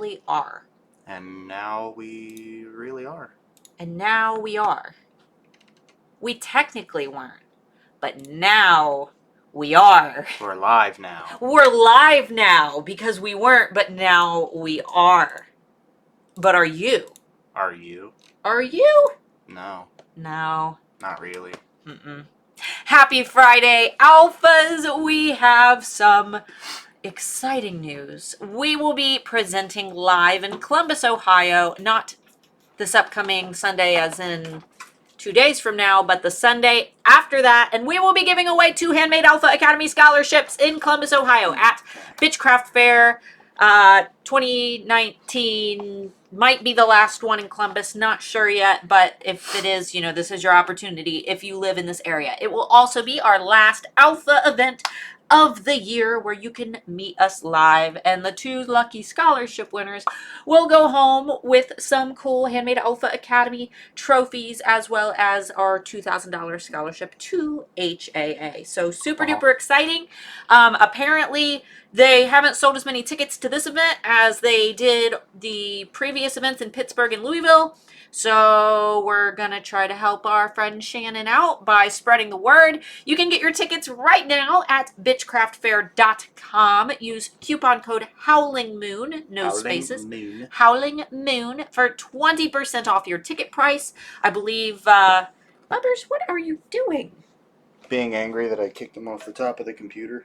really are. And now we really are. And now we are. We technically weren't, but now we are. We're live now. We're live now because we weren't, but now we are. But are you? Are you? Are you? No. No. Not really. Happy Friday, Alphas! We have some exciting news. We will be presenting live in Columbus, Ohio, not this upcoming Sunday as in 2 days from now, but the Sunday after that, and we will be giving away 2 Handmade Alpha Academy scholarships in Columbus, Ohio at Bitchcraft Fair 2019. Might be the last one in Columbus, not sure yet, but if it is, you know, this is your opportunity if you live in this area. It will also be our last Alpha event of the year where you can meet us live, and the 2 lucky scholarship winners will go home with some cool Handmade Alpha Academy trophies as well as our $2,000 scholarship to HAA. So super duper exciting. Apparently they haven't sold as many tickets to this event as they did the previous events in Pittsburgh and Louisville. So we're going to try to help our friend Shannon out by spreading the word. You can get your tickets right now at bitchcraftfair.com. Use coupon code HowlingMoon, no spaces. Howling Moon for 20% off your ticket price. I believe, Bubbers, what are you doing? Being angry that I kicked him off the top of the computer.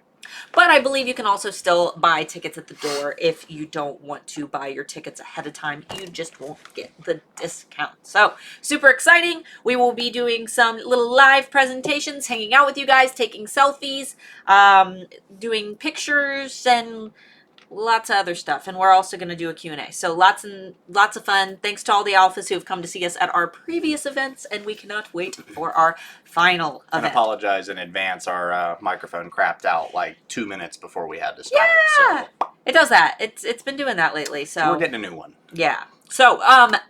But I believe you can also still buy tickets at the door if you don't want to buy your tickets ahead of time. You just won't get the discount. So, super exciting. We will be doing some little live presentations, hanging out with you guys, taking selfies, doing pictures, and lots of other stuff. And we're also going to do a Q&A. So lots of fun. Thanks to all the Alphas who have come to see us at our previous events, and we cannot wait for our final event. And apologize in advance. Our microphone crapped out like 2 minutes before we had to start. Yeah, so it does that. It's been doing that lately. So we're getting a new one. Yeah. So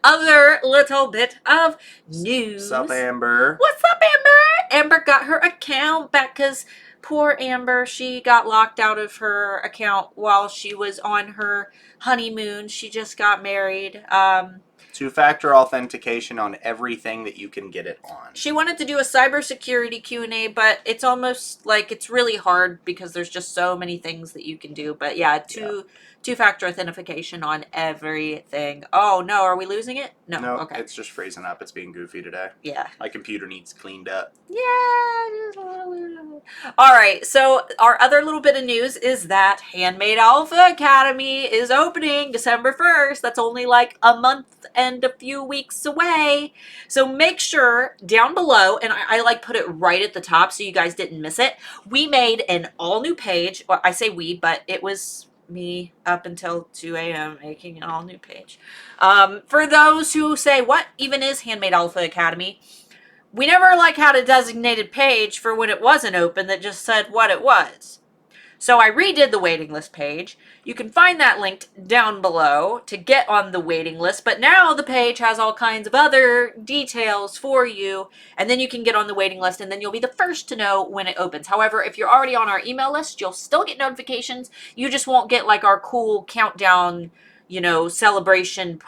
other little bit of news. What's up, Amber? What's up, Amber? Amber got her account back because poor Amber, she got locked out of her account while she was on her honeymoon. She just got married. 2-factor authentication on everything that you can get it on. She wanted to do a cybersecurity Q&A, but it's almost like it's really hard because there's just so many things that you can do. But yeah, two-factor authentication on everything. Oh no, are we losing it? No. Okay. It's just freezing up. It's being goofy today. Yeah. My computer needs cleaned up. Yeah. All right. So our other little bit of news is that Handmade Alpha Academy is opening December 1st. That's only like a month and a few weeks away. So make sure down below, and I like put it right at the top so you guys didn't miss it. We made an all new page. Well, I say we, but it was me up until 2 a.m. making an all new page. For those who say, what even is Handmade Alpha Academy? We never had a designated page for when it wasn't open that just said what it was. So I redid the waiting list page. You can find that linked down below to get on the waiting list, but now the page has all kinds of other details for you, and then you can get on the waiting list, and then you'll be the first to know when it opens. However, if you're already on our email list, you'll still get notifications. You just won't get like our cool countdown, celebration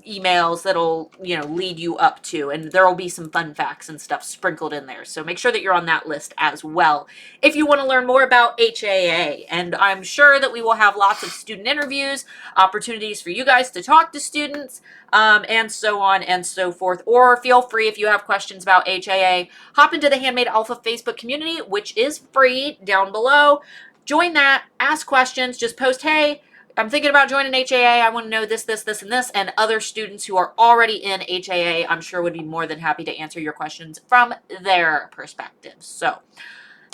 emails that'll lead you up to, and there will be some fun facts and stuff sprinkled in there, so make sure that you're on that list as well if you want to learn more about HAA. And I'm sure that we will have lots of student interviews, opportunities for you guys to talk to students, and so on and so forth. Or feel free, if you have questions about HAA, hop into the Handmade Alpha Facebook community, which is free, down below. Join that, ask questions, just post, hey, I'm thinking about joining HAA. I want to know this, this, this, and this. And other students who are already in HAA, I'm sure would be more than happy to answer your questions from their perspectives. So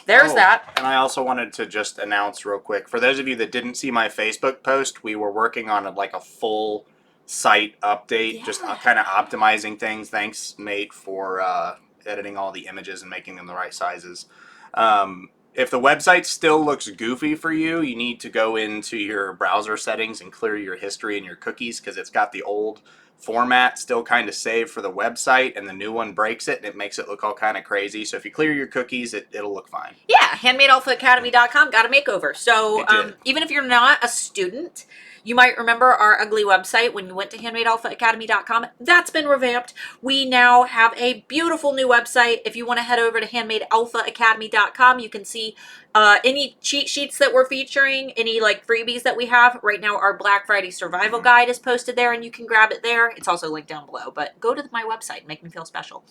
there's that. And I also wanted to just announce real quick, for those of you that didn't see my Facebook post, we were working on a full site update, just kind of optimizing things. Thanks, Nate, for editing all the images and making them the right sizes. if the website still looks goofy for you, you need to go into your browser settings and clear your history and your cookies, because it's got the old format still kind of saved for the website, and the new one breaks it and it makes it look all kind of crazy. So if you clear your cookies, it'll look fine. Yeah, handmadealphaacademy.com got a makeover. So It did. even if you're not a student, you might remember our ugly website when you went to handmadealphaacademy.com. That's been revamped. We now have a beautiful new website. If you want to head over to handmadealphaacademy.com, you can see any cheat sheets that we're featuring, any like freebies that we have. Right now, our Black Friday survival guide is posted there, and you can grab it there. It's also linked down below, but go to my website and make me feel special.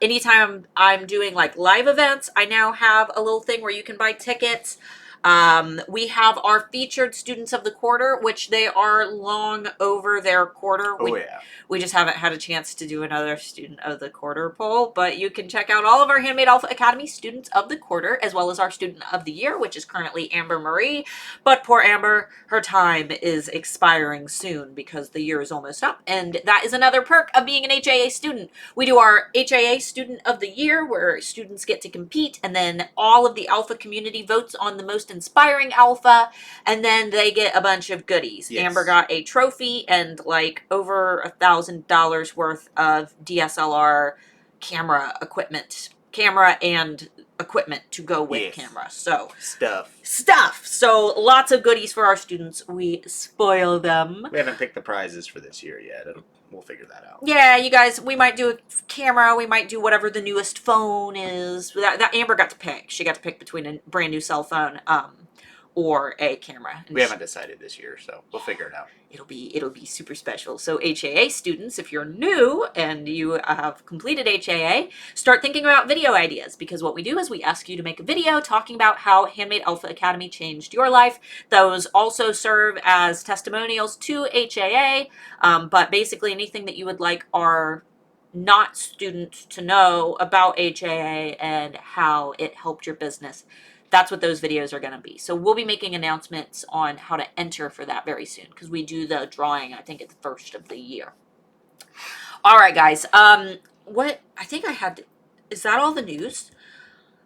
Anytime I'm doing like live events, I now have a little thing where you can buy tickets. We have our featured students of the quarter, which they are long over their quarter. We just haven't had a chance to do another student of the quarter poll, but you can check out all of our Handmade Alpha Academy students of the quarter, as well as our student of the year, which is currently Amber Marie. But poor Amber, her time is expiring soon because the year is almost up. And that is another perk of being an HAA student. We do our HAA student of the year, where students get to compete, and then all of the Alpha community votes on the most inspiring Alpha, and then they get a bunch of goodies. Yes. Amber got a trophy and like over $1,000 worth of DSLR camera and equipment to go with camera. So stuff. So lots of goodies for our students. We spoil them. We haven't picked the prizes for this year yet. We'll figure that out. Yeah, you guys, we might do a camera. We might do whatever the newest phone is. That Amber got to pick. She got to pick between a brand new cell phone or a camera. And we haven't decided this year, so we'll figure it out. It'll be super special. So HAA students, if you're new and you have completed HAA, start thinking about video ideas, because what we do is we ask you to make a video talking about how Handmade Alpha Academy changed your life. Those also serve as testimonials to HAA, but basically anything that you would like our not students to know about HAA and how it helped your business. That's what those videos are going to be. So we'll be making announcements on how to enter for that very soon, because we do the drawing, I think, at the first of the year. All right, guys. Is that all the news?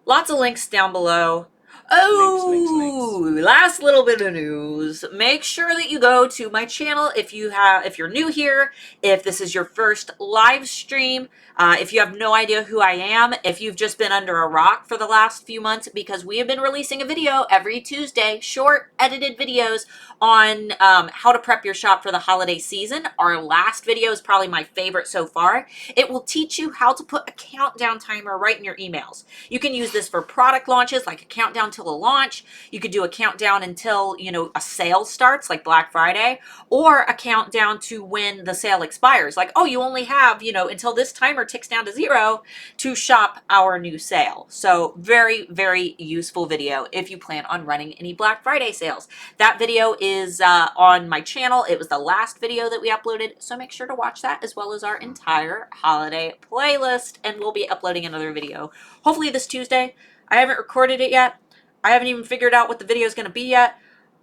Lots of links down below. Links. Last little bit of news. Make sure that you go to my channel if you're new here, if this is your first live stream, if you have no idea who I am, if you've just been under a rock for the last few months, because we have been releasing a video every Tuesday, short edited videos on how to prep your shop for the holiday season. Our last video is probably my favorite so far. It will teach you how to put a countdown timer right in your emails. You can use this for product launches, like a countdown till a launch. You could do a countdown until, a sale starts, like Black Friday, or a countdown to when the sale expires. Like, oh, you only have, until this timer ticks down to 0 to shop our new sale. So very, very useful video if you plan on running any Black Friday sales. That video is on my channel. It was the last video that we uploaded, so make sure to watch that, as well as our entire holiday playlist, and we'll be uploading another video hopefully this Tuesday. I haven't recorded it yet. I haven't even figured out what the video is going to be yet.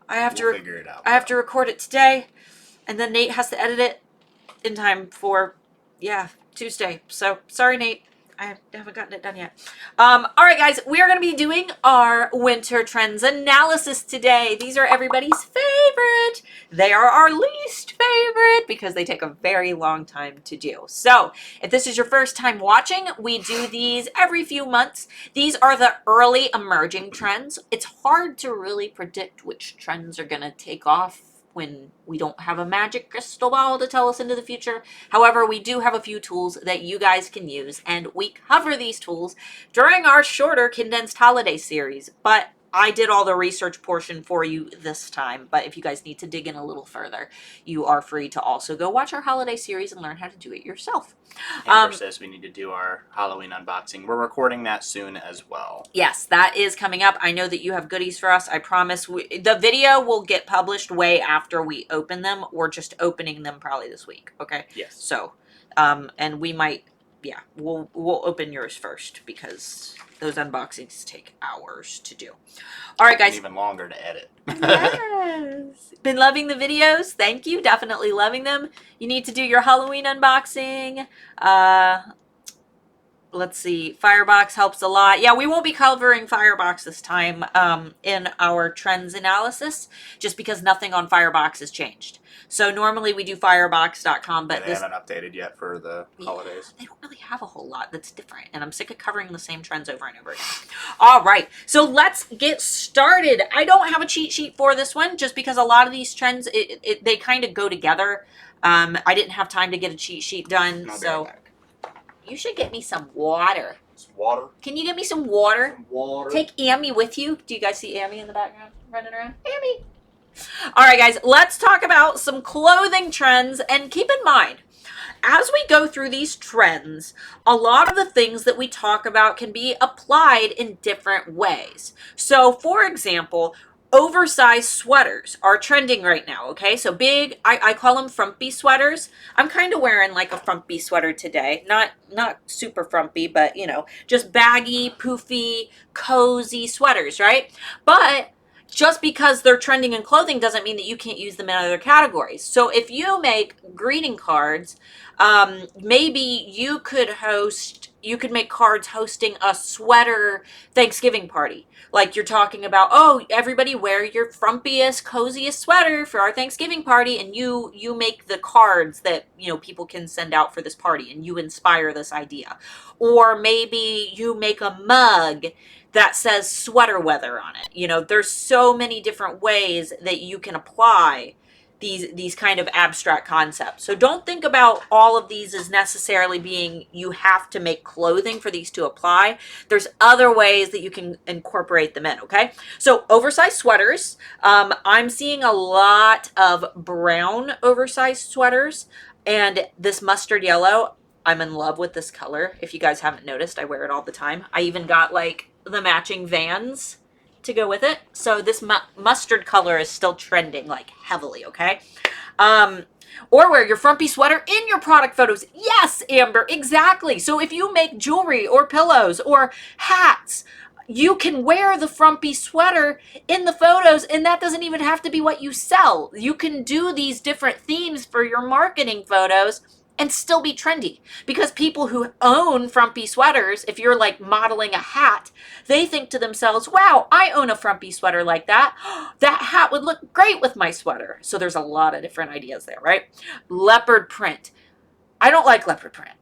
We'll figure it out. I have to record it today, and then Nate has to edit it in time for, Tuesday. So sorry, Nate. I haven't gotten it done yet. All right, guys, we are going to be doing our winter trends analysis today. These are everybody's favorite. They are our least favorite because they take a very long time to do. So if this is your first time watching, we do these every few months. These are the early emerging trends. It's hard to really predict which trends are going to take off when we don't have a magic crystal ball to tell us into the future. However, we do have a few tools that you guys can use, and we cover these tools during our shorter condensed holiday series. But I did all the research portion for you this time, but if you guys need to dig in a little further, you are free to also go watch our holiday series and learn how to do it yourself. Amber says we need to do our Halloween unboxing. We're recording that soon as well. Yes, that is coming up. I know that you have goodies for us. I promise. The video will get published way after we open them. We're just opening them probably this week, okay? Yes. So, and we might, we'll open yours first, because those unboxings take hours to do. All right, guys. And even longer to edit. Yes. Been loving the videos. Thank you. Definitely loving them. You need to do your Halloween unboxing. let's see. Firebox helps a lot. Yeah, we won't be covering Firebox this time in our trends analysis, just because nothing on Firebox has changed. So normally we do firebox.com, but they haven't updated yet for the holidays. They don't really have a whole lot that's different, and I'm sick of covering the same trends over and over again. All right, so let's get started. I don't have a cheat sheet for this one, just because a lot of these trends, they kind of go together. I didn't have time to get a cheat sheet done, so you should get me some water. Some water? Can you get me some water? Some water. Take Amy with you. Do you guys see Amy in the background running around? Amy. All right, guys, let's talk about some clothing trends, and keep in mind, as we go through these trends, a lot of the things that we talk about can be applied in different ways. So, for example, oversized sweaters are trending right now, okay? So big, I call them frumpy sweaters. I'm kind of wearing like a frumpy sweater today. Not super frumpy, but you know, just baggy, poofy, cozy sweaters, right? But just because they're trending in clothing doesn't mean that you can't use them in other categories. So if you make greeting cards, maybe you could make cards hosting a sweater Thanksgiving party. Like you're talking about, oh, everybody wear your frumpiest, coziest sweater for our Thanksgiving party, and you make the cards that, you know, people can send out for this party, and you inspire this idea. Or maybe you make a mug that says sweater weather on it. You know, there's so many different ways that you can apply these kind of abstract concepts. So don't think about all of these as necessarily being you have to make clothing for these to apply. There's other ways that you can incorporate them in, okay? So oversized sweaters. I'm seeing a lot of brown oversized sweaters, and this mustard yellow, I'm in love with this color. If you guys haven't noticed, I wear it all the time. I even got like the matching Vans to go with it. So this mustard color is still trending like heavily, okay? Or wear your frumpy sweater in your product photos. Yes, Amber, exactly. So if you make jewelry or pillows or hats, you can wear the frumpy sweater in the photos, and that doesn't even have to be what you sell. You can do these different themes for your marketing photos and still be trendy, because people who own frumpy sweaters, if you're like modeling a hat, they think to themselves, wow, I own a frumpy sweater like that. That hat would look great with my sweater. So there's a lot of different ideas there, right? Leopard print. I don't like leopard print.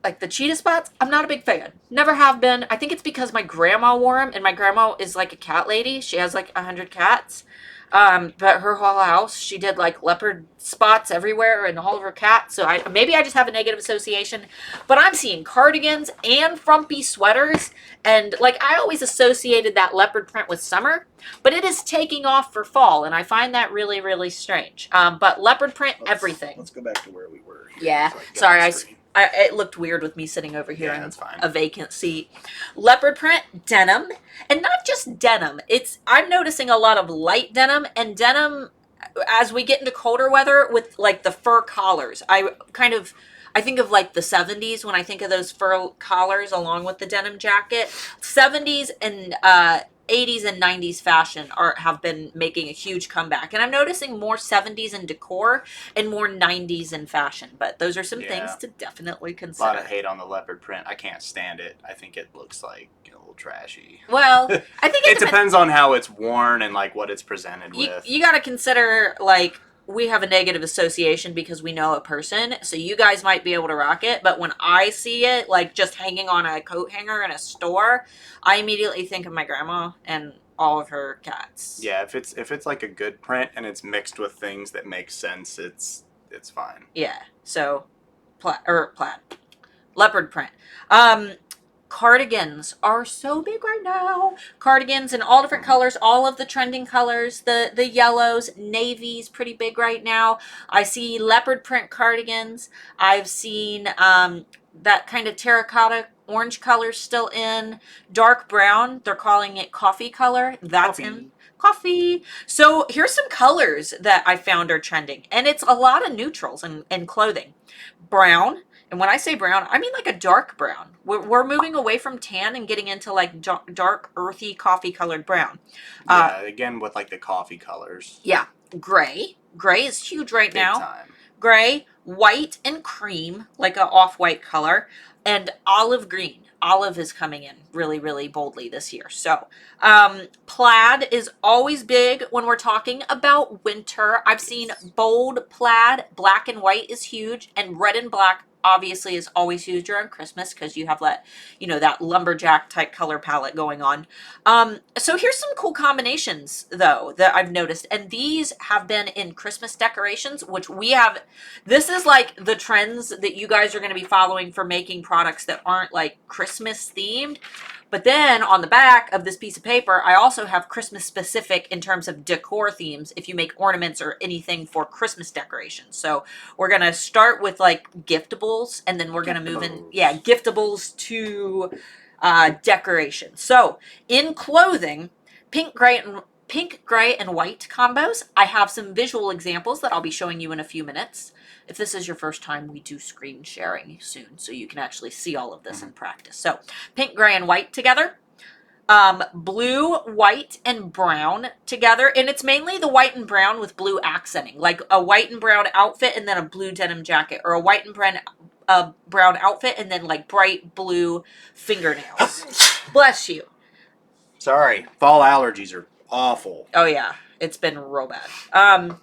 Like the cheetah spots, I'm not a big fan. Never have been. I think it's because my grandma wore them, and my grandma is like a cat lady. She has like 100 cats. But her whole house, she did like leopard spots everywhere and all of her cats. So maybe I just have a negative association, but I'm seeing cardigans and frumpy sweaters. And like, I always associated that leopard print with summer, but it is taking off for fall. And I find that really, really strange. But leopard print, everything. Let's go back to where we were. Yeah. Sorry. It looked weird with me sitting over here in a vacant seat. Leopard print, denim, and not just denim. I'm noticing a lot of light denim, and denim as we get into colder weather with like the fur collars. I think of like the 70s when I think of those fur collars along with the denim jacket. 70s and 80s and 90s fashion have been making a huge comeback, and I'm noticing more 70s in decor and more 90s in fashion, but those are some things to definitely consider. A lot of hate on the leopard print. I can't stand it. I think it looks like a little trashy. Well, I think it depends on how it's worn and like what it's presented with. You got to consider, like, we have a negative association because we know a person, so you guys might be able to rock it, but when I see it like just hanging on a coat hanger in a store, I immediately think of my grandma and all of her cats. Yeah, if it's like a good print and it's mixed with things that make sense, it's fine. Yeah. So plaid, leopard print. Cardigans are so big right now. Cardigans in all different colors, all of the trending colors, the yellows, navy's pretty big right now. I see leopard print cardigans. I've seen that kind of terracotta orange color still in. Dark brown, they're calling it coffee color. That's in coffee. So here's some colors that I found are trending, and it's a lot of neutrals in clothing. Brown. And when I say brown, I mean like a dark brown. We're moving away from tan and getting into like dark, earthy, coffee-colored brown. Yeah, again with like the coffee colors. Yeah. Gray. Gray is huge right now. Big time. Gray, white, and cream, like an off-white color. and olive green. Olive is coming in really, really boldly this year. So, plaid is always big when we're talking about winter. I've seen bold plaid, black and white is huge, and red and black obviously is always huge during Christmas because you have that, that lumberjack type color palette going on. So here's some cool combinations though that I've noticed, and these have been in Christmas decorations, which we have. This is like the trends that you guys are going to be following for making products that aren't like Christmas themed. But then on the back of this piece of paper, I also have Christmas specific in terms of decor themes if you make ornaments or anything for Christmas decorations. So we're going to start with like giftables, and then we're going to move in, giftables to decoration. So in clothing, pink, gray, and white combos. I have some visual examples that I'll be showing you in a few minutes. If this is your first time, we do screen sharing soon, so you can actually see all of this in practice. So pink, gray, and white together. Blue, white, and brown together. And it's mainly the white and brown with blue accenting, like a white and brown outfit and then a blue denim jacket, or a white and brown outfit and then like bright blue fingernails. Bless you. Sorry, fall allergies are awful. Oh yeah, it's been real bad.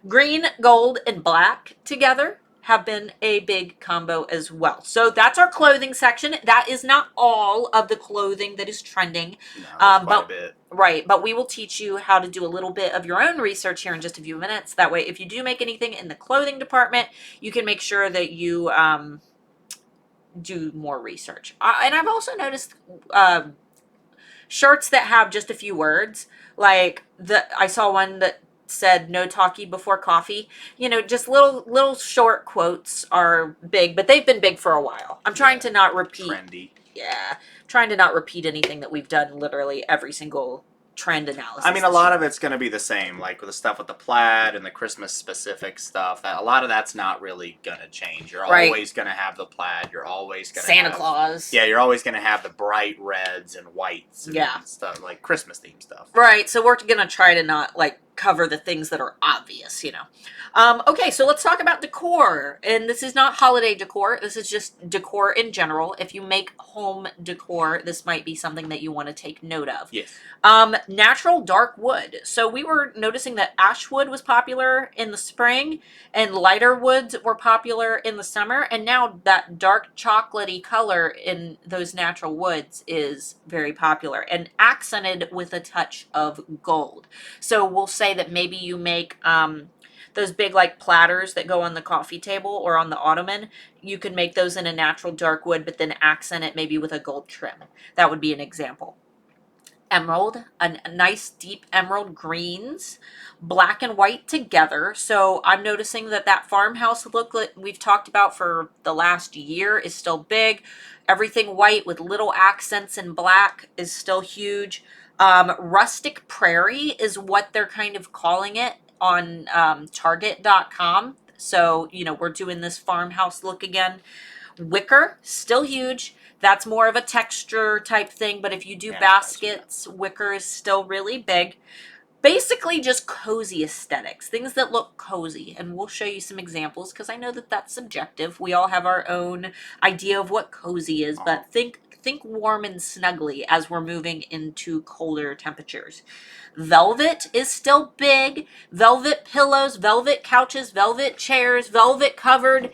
Green, gold, and black together have been a big combo as well. So that's our clothing section. That is not all of the clothing that is trending. No, quite a bit. Right, but we will teach you how to do a little bit of your own research here in just a few minutes. That way, if you do make anything in the clothing department, you can make sure that you do more research. And I've also noticed shirts that have just a few words. Like I saw one that said no talkie before coffee. Just little short quotes are big, but they've been big for a while. I'm trying to not repeat. Trendy. Yeah, trying to not repeat anything that we've done literally every single trend analysis. I mean, a lot of it's going to be the same, like with the stuff with the plaid and the Christmas specific stuff. A lot of that's not really going to change. You're always going to have the plaid. You're always going to Santa Claus. Yeah, you're always going to have the bright reds and whites and stuff, like Christmas themed stuff. Right, so we're going to try to not like cover the things that are obvious, Okay, so let's talk about decor. And this is not holiday decor. This is just decor in general. If you make home decor, this might be something that you want to take note of. Yes. Natural dark wood. So we were noticing that ash wood was popular in the spring and lighter woods were popular in the summer. And now that dark chocolatey color in those natural woods is very popular and accented with a touch of gold. So we'll say that maybe you make those big like platters that go on the coffee table or on the ottoman. You can make those in a natural dark wood, but then accent it maybe with a gold trim. That would be an example. Emerald, a nice deep emerald greens, black and white together. So I'm noticing that farmhouse look that we've talked about for the last year is still big. Everything white with little accents in black is still huge. Rustic prairie is what they're kind of calling it on target.com. So, we're doing this farmhouse look again. Wicker, still huge. That's more of a texture type thing, but if you do baskets, wicker is still really big. Basically just cozy aesthetics, things that look cozy, and we'll show you some examples because I know that that's subjective. We all have our own idea of what cozy is, but think warm and snuggly as we're moving into colder temperatures. Velvet is still big. Velvet pillows, velvet couches, velvet chairs, velvet covered.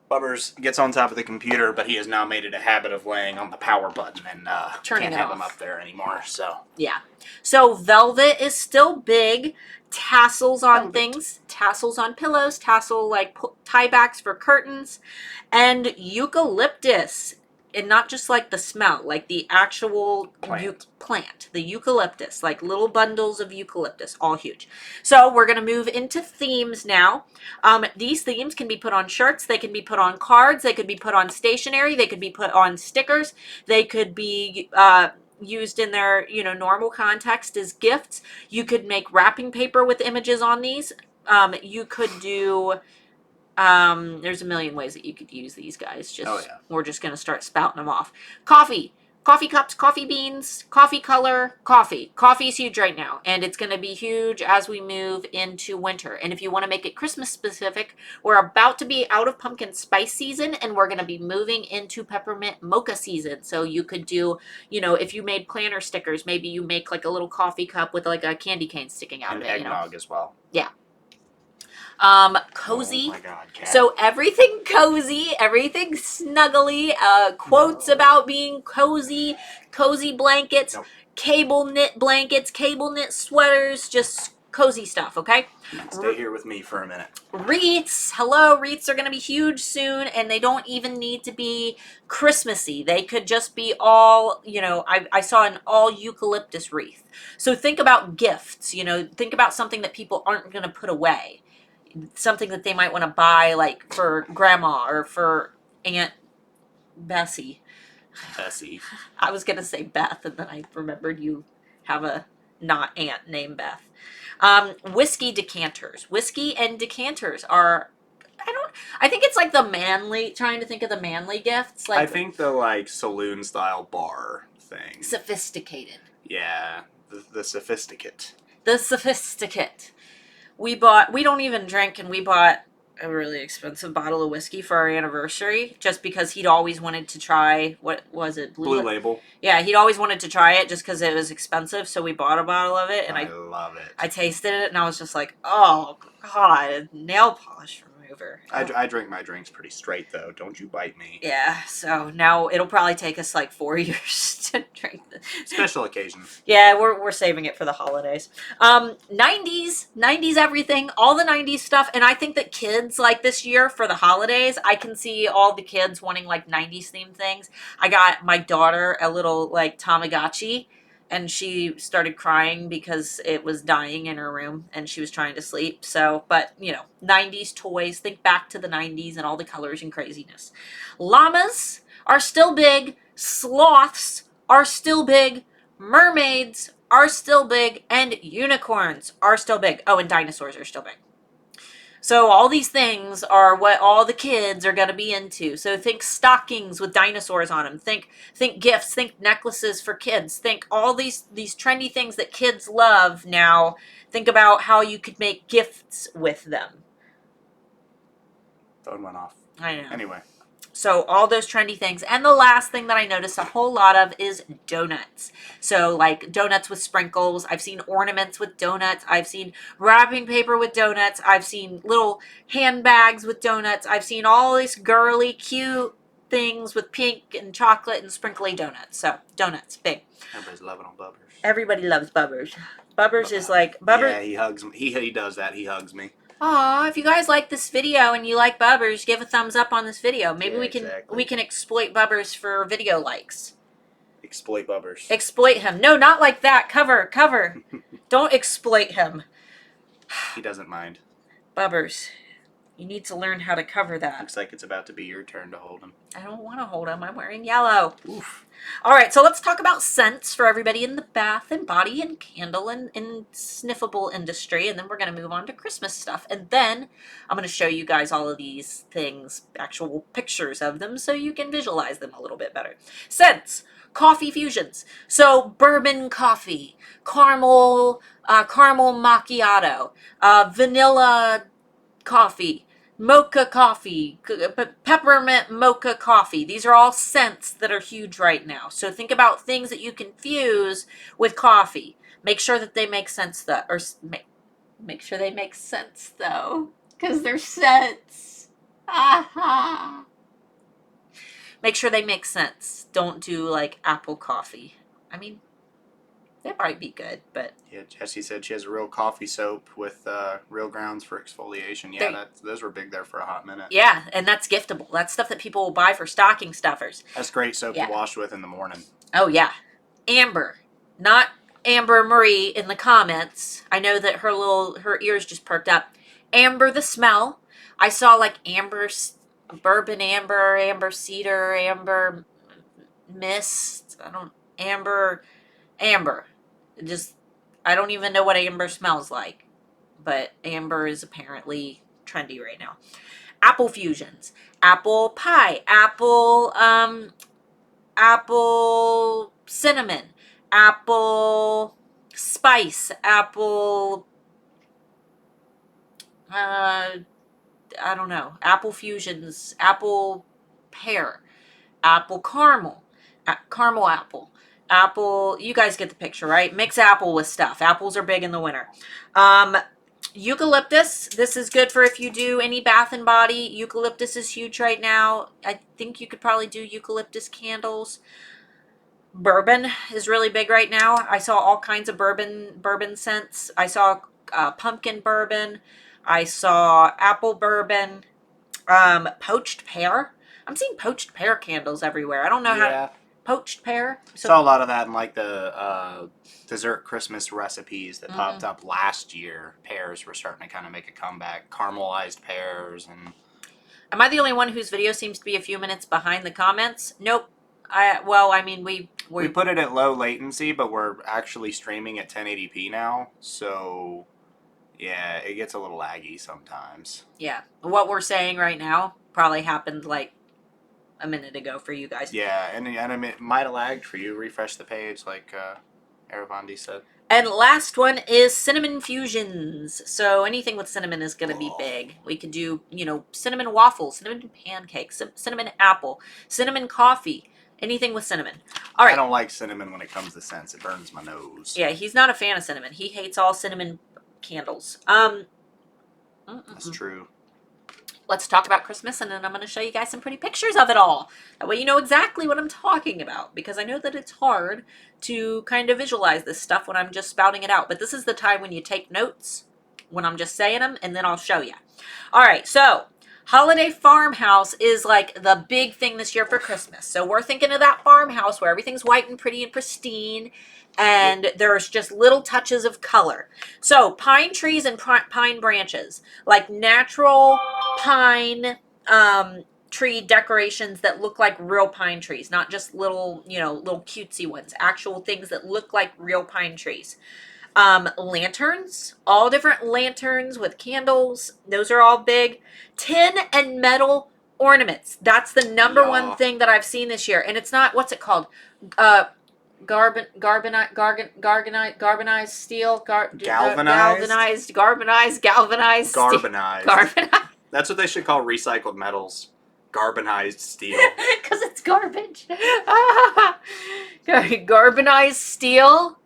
Bubbers gets on top of the computer, but he has now made it a habit of laying on the power button and can't have him up there anymore. So yeah, so velvet is still big. Tassels on things, tassels on pillows, tassel like tie backs for curtains, and eucalyptus. And not just like the smell, like the actual plant, the eucalyptus, like little bundles of eucalyptus, all huge. So we're going to move into themes now. These themes can be put on shirts, they can be put on cards, they could be put on stationery, they could be put on stickers, they could be used in their normal context as gifts. You could make wrapping paper with images on these. You could do... there's a million ways that you could use these guys. We're just going to start spouting them off. Coffee. Coffee cups, coffee beans, coffee color, coffee. Coffee is huge right now, and it's going to be huge as we move into winter. And if you want to make it Christmas specific, we're about to be out of pumpkin spice season, and we're going to be moving into peppermint mocha season. So you could do, if you made planner stickers, maybe you make like a little coffee cup with like a candy cane sticking out And of it. eggnog as well. Yeah. Cozy. Oh my God, Kat. So everything cozy, everything snuggly, quotes about being cozy, cozy blankets, cable knit blankets, cable knit sweaters, just cozy stuff, okay? Stay here with me for a minute. Wreaths. Hello, wreaths are going to be huge soon, and they don't even need to be Christmassy. They could just be all, I saw an all eucalyptus wreath. So think about gifts, think about something that people aren't going to put away. Something that they might want to buy, like for grandma or for Aunt Bessie. Bessie. I was going to say Beth, and then I remembered you have a not aunt named Beth. Whiskey decanters. Whiskey and decanters are, I think it's like trying to think of the manly gifts. Like I think the like saloon style bar thing. Sophisticated. Yeah, the sophisticate. The sophisticate. We don't even drink, and we bought a really expensive bottle of whiskey for our anniversary just because he'd always wanted to try, what was it? Blue Label. Yeah, he'd always wanted to try it just because it was expensive, so we bought a bottle of it, and I love it. I tasted it, and I was just like, oh, God, nail polish remover. I drink my drinks pretty straight, though. Don't you bite me. Yeah, so now it'll probably take us like 4 years to drink this. Special occasion. Yeah, we're saving it for the holidays. 90s everything, all the 90s stuff, and I think that kids like this year for the holidays, I can see all the kids wanting like 90s themed things. I got my daughter a little like Tamagotchi, and she started crying because it was dying in her room and she was trying to sleep. So, but 90s toys, think back to the 90s and all the colors and craziness. Llamas are still big, sloths are still big, mermaids are still big, and unicorns are still big. Oh, and dinosaurs are still big. So all these things are what all the kids are going to be into. So think stockings with dinosaurs on them. Think gifts. Think necklaces for kids. Think all these trendy things that kids love now. Think about how you could make gifts with them. Phone went off. I know. Anyway. So all those trendy things. And the last thing that I noticed a whole lot of is donuts. So like donuts with sprinkles. I've seen ornaments with donuts. I've seen wrapping paper with donuts. I've seen little handbags with donuts. I've seen all these girly, cute things with pink and chocolate and sprinkly donuts. So donuts, big. Everybody's loving on Bubbers. Everybody loves Bubbers. Bubbers is like... Bubbers. Yeah, he hugs me. He does that. He hugs me. Aw, if you guys like this video and you like Bubbers, give a thumbs up on this video. Maybe we can exploit Bubbers for video likes. Exploit Bubbers. Exploit him. No, not like that. Cover. Don't exploit him. He doesn't mind. Bubbers, you need to learn how to cover that. Looks like it's about to be your turn to hold him. I don't want to hold him. I'm wearing yellow. Oof. All right, so let's talk about scents for everybody in the bath and body and candle and sniffable industry, and then we're going to move on to Christmas stuff. And then I'm going to show you guys all of these things, actual pictures of them, so you can visualize them a little bit better. Scents, coffee fusions. So bourbon coffee, caramel macchiato, vanilla coffee, mocha coffee, peppermint mocha coffee. These are all scents that are huge right now. So think about things that you can fuse with coffee. Make sure that they make sense though, or make sure they make sense though, because they're scents. Aha. Make sure they make sense. Don't do like apple coffee. I mean, that might be good, but... Yeah, Jessie said she has a real coffee soap with real grounds for exfoliation. Yeah, those were big there for a hot minute. Yeah, and that's giftable. That's stuff that people will buy for stocking stuffers. That's great soap to wash with in the morning. Oh, yeah. Amber. Not Amber Marie in the comments. I know that her ears just perked up. Amber the smell. I saw like amber, bourbon amber, amber cedar, amber mist. Amber. I don't even know what amber smells like, but amber is apparently trendy right now. Apple fusions, apple pie, apple apple cinnamon, apple spice, apple, I don't know, apple fusions, apple pear, apple caramel, caramel apple, apple, you guys get the picture, right? Mix apple with stuff. Apples are big in the winter. Eucalyptus, this is good for if you do any bath and body. Eucalyptus is huge right now. I think you could probably do eucalyptus candles. Bourbon is really big right now. I saw all kinds of bourbon scents. I saw pumpkin bourbon. I saw apple bourbon. Poached pear. I'm seeing poached pear candles everywhere. I don't know Yeah. how. Poached pear. So Saw a lot of that in like the dessert Christmas recipes that Mhm. popped up last year. Pears were starting to kind of make a comeback. Caramelized pears and am I the only one whose video seems to be a few minutes behind the comments? Nope. I mean, we put it at low latency, but we're actually streaming at 1080p now. So yeah, it gets a little laggy sometimes. yeah. What we're saying right now probably happened like a minute ago for you guys. Yeah, and it might have lagged for you. Refresh the page, like Aravandi said. And last one is cinnamon fusions. So anything with cinnamon is going to be big. We could do, cinnamon waffles, cinnamon pancakes, cinnamon apple, cinnamon coffee, anything with cinnamon. All right. I don't like cinnamon when it comes to scents. It burns my nose. Yeah, he's not a fan of cinnamon. He hates all cinnamon candles. That's true. Let's talk about Christmas, and then I'm going to show you guys some pretty pictures of it all. That way you know exactly what I'm talking about, because I know that it's hard to kind of visualize this stuff when I'm just spouting it out. But this is the time when you take notes, when I'm just saying them, and then I'll show you. All right, so holiday farmhouse is like the big thing this year for Christmas. So we're thinking of that farmhouse where everything's white and pretty and pristine, and there's just little touches of color. So pine trees and pine branches, like natural pine tree decorations that look like real pine trees, not just little, little cutesy ones, actual things that look like real pine trees. Lanterns, all different lanterns with candles. Those are all big. Tin and metal ornaments. That's the number one thing that I've seen this year. And it's not, what's it called? Galvanized steel. Galvanized? Galvanized. Garbonized. That's what they should call recycled metals. Garbonized steel. Because it's garbage. Garbonized steel.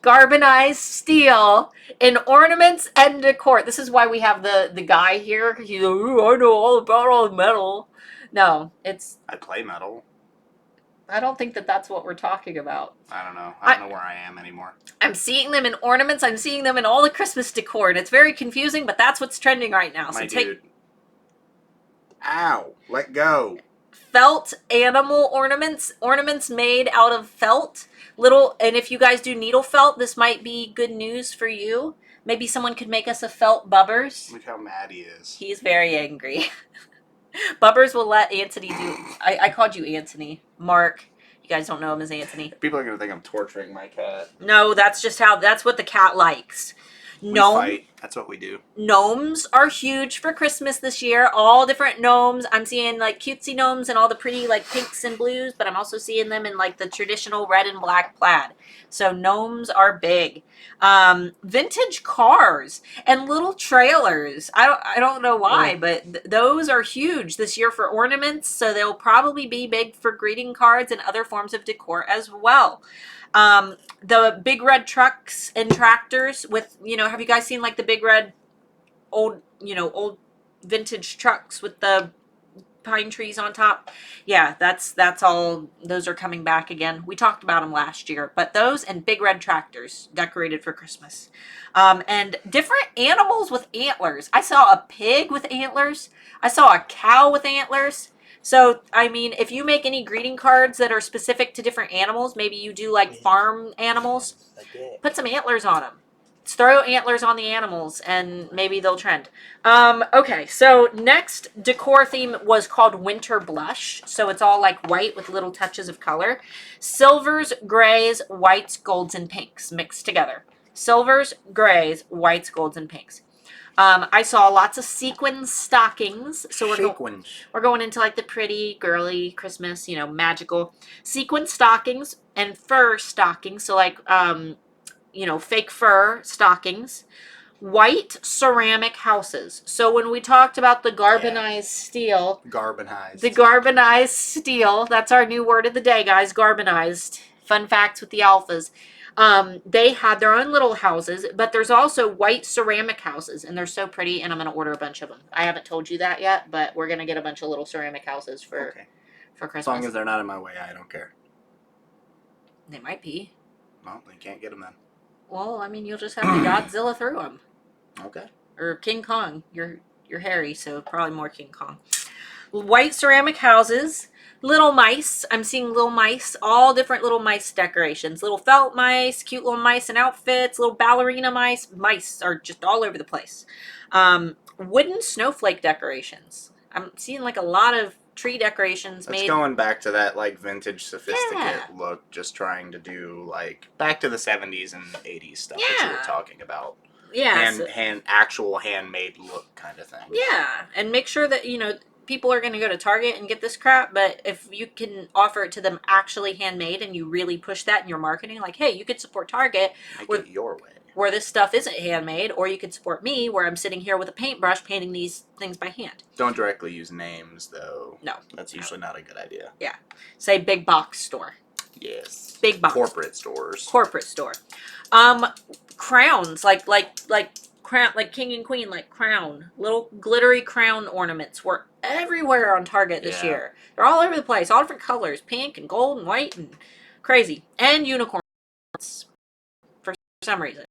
Galvanized steel in ornaments and decor. This is why we have the guy here. He's like, "Ooh, I know all about all metal." No, I play metal. I don't think that's what we're talking about. I don't know. I don't know where I am anymore. I'm seeing them in ornaments. I'm seeing them in all the Christmas decor, and it's very confusing, but that's what's trending right now. My dude. Ow. Let go. Felt animal ornaments made out of felt. And if you guys do needle felt, this might be good news for you. Maybe someone could make us a felt Bubbers. Look how mad he is. He's very angry. Bubbers will let Anthony do. I called you Anthony. Mark. You guys don't know him as Anthony. People are going to think I'm torturing my cat. No, that's what the cat likes. We fight. That's what we do. Gnomes are huge for Christmas this year. All different gnomes. I'm seeing like cutesy gnomes and all the pretty like pinks and blues, but I'm also seeing them in like the traditional red and black plaid. So gnomes are big. Vintage cars and little trailers. I don't know why, but those are huge this year for ornaments. So they'll probably be big for greeting cards and other forms of decor as well. The big red trucks and tractors with, have you guys seen like the big red old vintage trucks with the pine trees on top? Yeah, that's all. Those are coming back again. We talked about them last year, but those and big red tractors decorated for Christmas. And different animals with antlers. I saw a pig with antlers. I saw a cow with antlers. So, I mean, if you make any greeting cards that are specific to different animals, maybe you do like farm animals, put some antlers on them. Just throw antlers on the animals and maybe they'll trend. Okay, so next decor theme was called Winter Blush. So it's all like white with little touches of color. Silvers, grays, whites, golds, and pinks mixed together. Silvers, grays, whites, golds, and pinks. I saw lots of sequin stockings. So we're going into like the pretty, girly Christmas, magical sequin stockings and fur stockings. So like, fake fur stockings. White ceramic houses. So when we talked about the steel, the carbonized steel, that's our new word of the day, guys. Carbonized. Fun facts with the alphas. They had their own little houses, but there's also white ceramic houses, and they're so pretty. And I'm gonna order a bunch of them. I haven't told you that yet, but we're gonna get a bunch of little ceramic houses for Christmas. As long as they're not in my way, I don't care. They might be. Well, they can't get them then. Well, I mean, you'll just have to Godzilla through them. Okay. Or King Kong. You're hairy, so probably more King Kong. White ceramic houses. Little mice. I'm seeing little mice. All different little mice decorations. Little felt mice. Cute little mice in outfits. Little ballerina mice. Mice are just all over the place. Wooden snowflake decorations. I'm seeing like a lot of tree decorations made. It's going back to that like vintage sophisticate look, just trying to do like back to the 70s and 80s stuff that you were talking about. Yeah. Actual handmade look kind of thing. Yeah. And make sure that, people are going to go to Target and get this crap, but if you can offer it to them actually handmade and you really push that in your marketing, like, hey, you could support Target it your way, where this stuff isn't handmade, or you could support me where I'm sitting here with a paintbrush painting these things by hand. Don't directly use names, though. No. That's usually not a good idea. Yeah. Say big box store. Yes. Big box. Corporate stores. Corporate store. Crowns, like crown, like king and queen, like crown. Little glittery crown ornaments were everywhere on Target this year. They're all over the place, all different colors, pink and gold and white and crazy. And unicorns for some reason.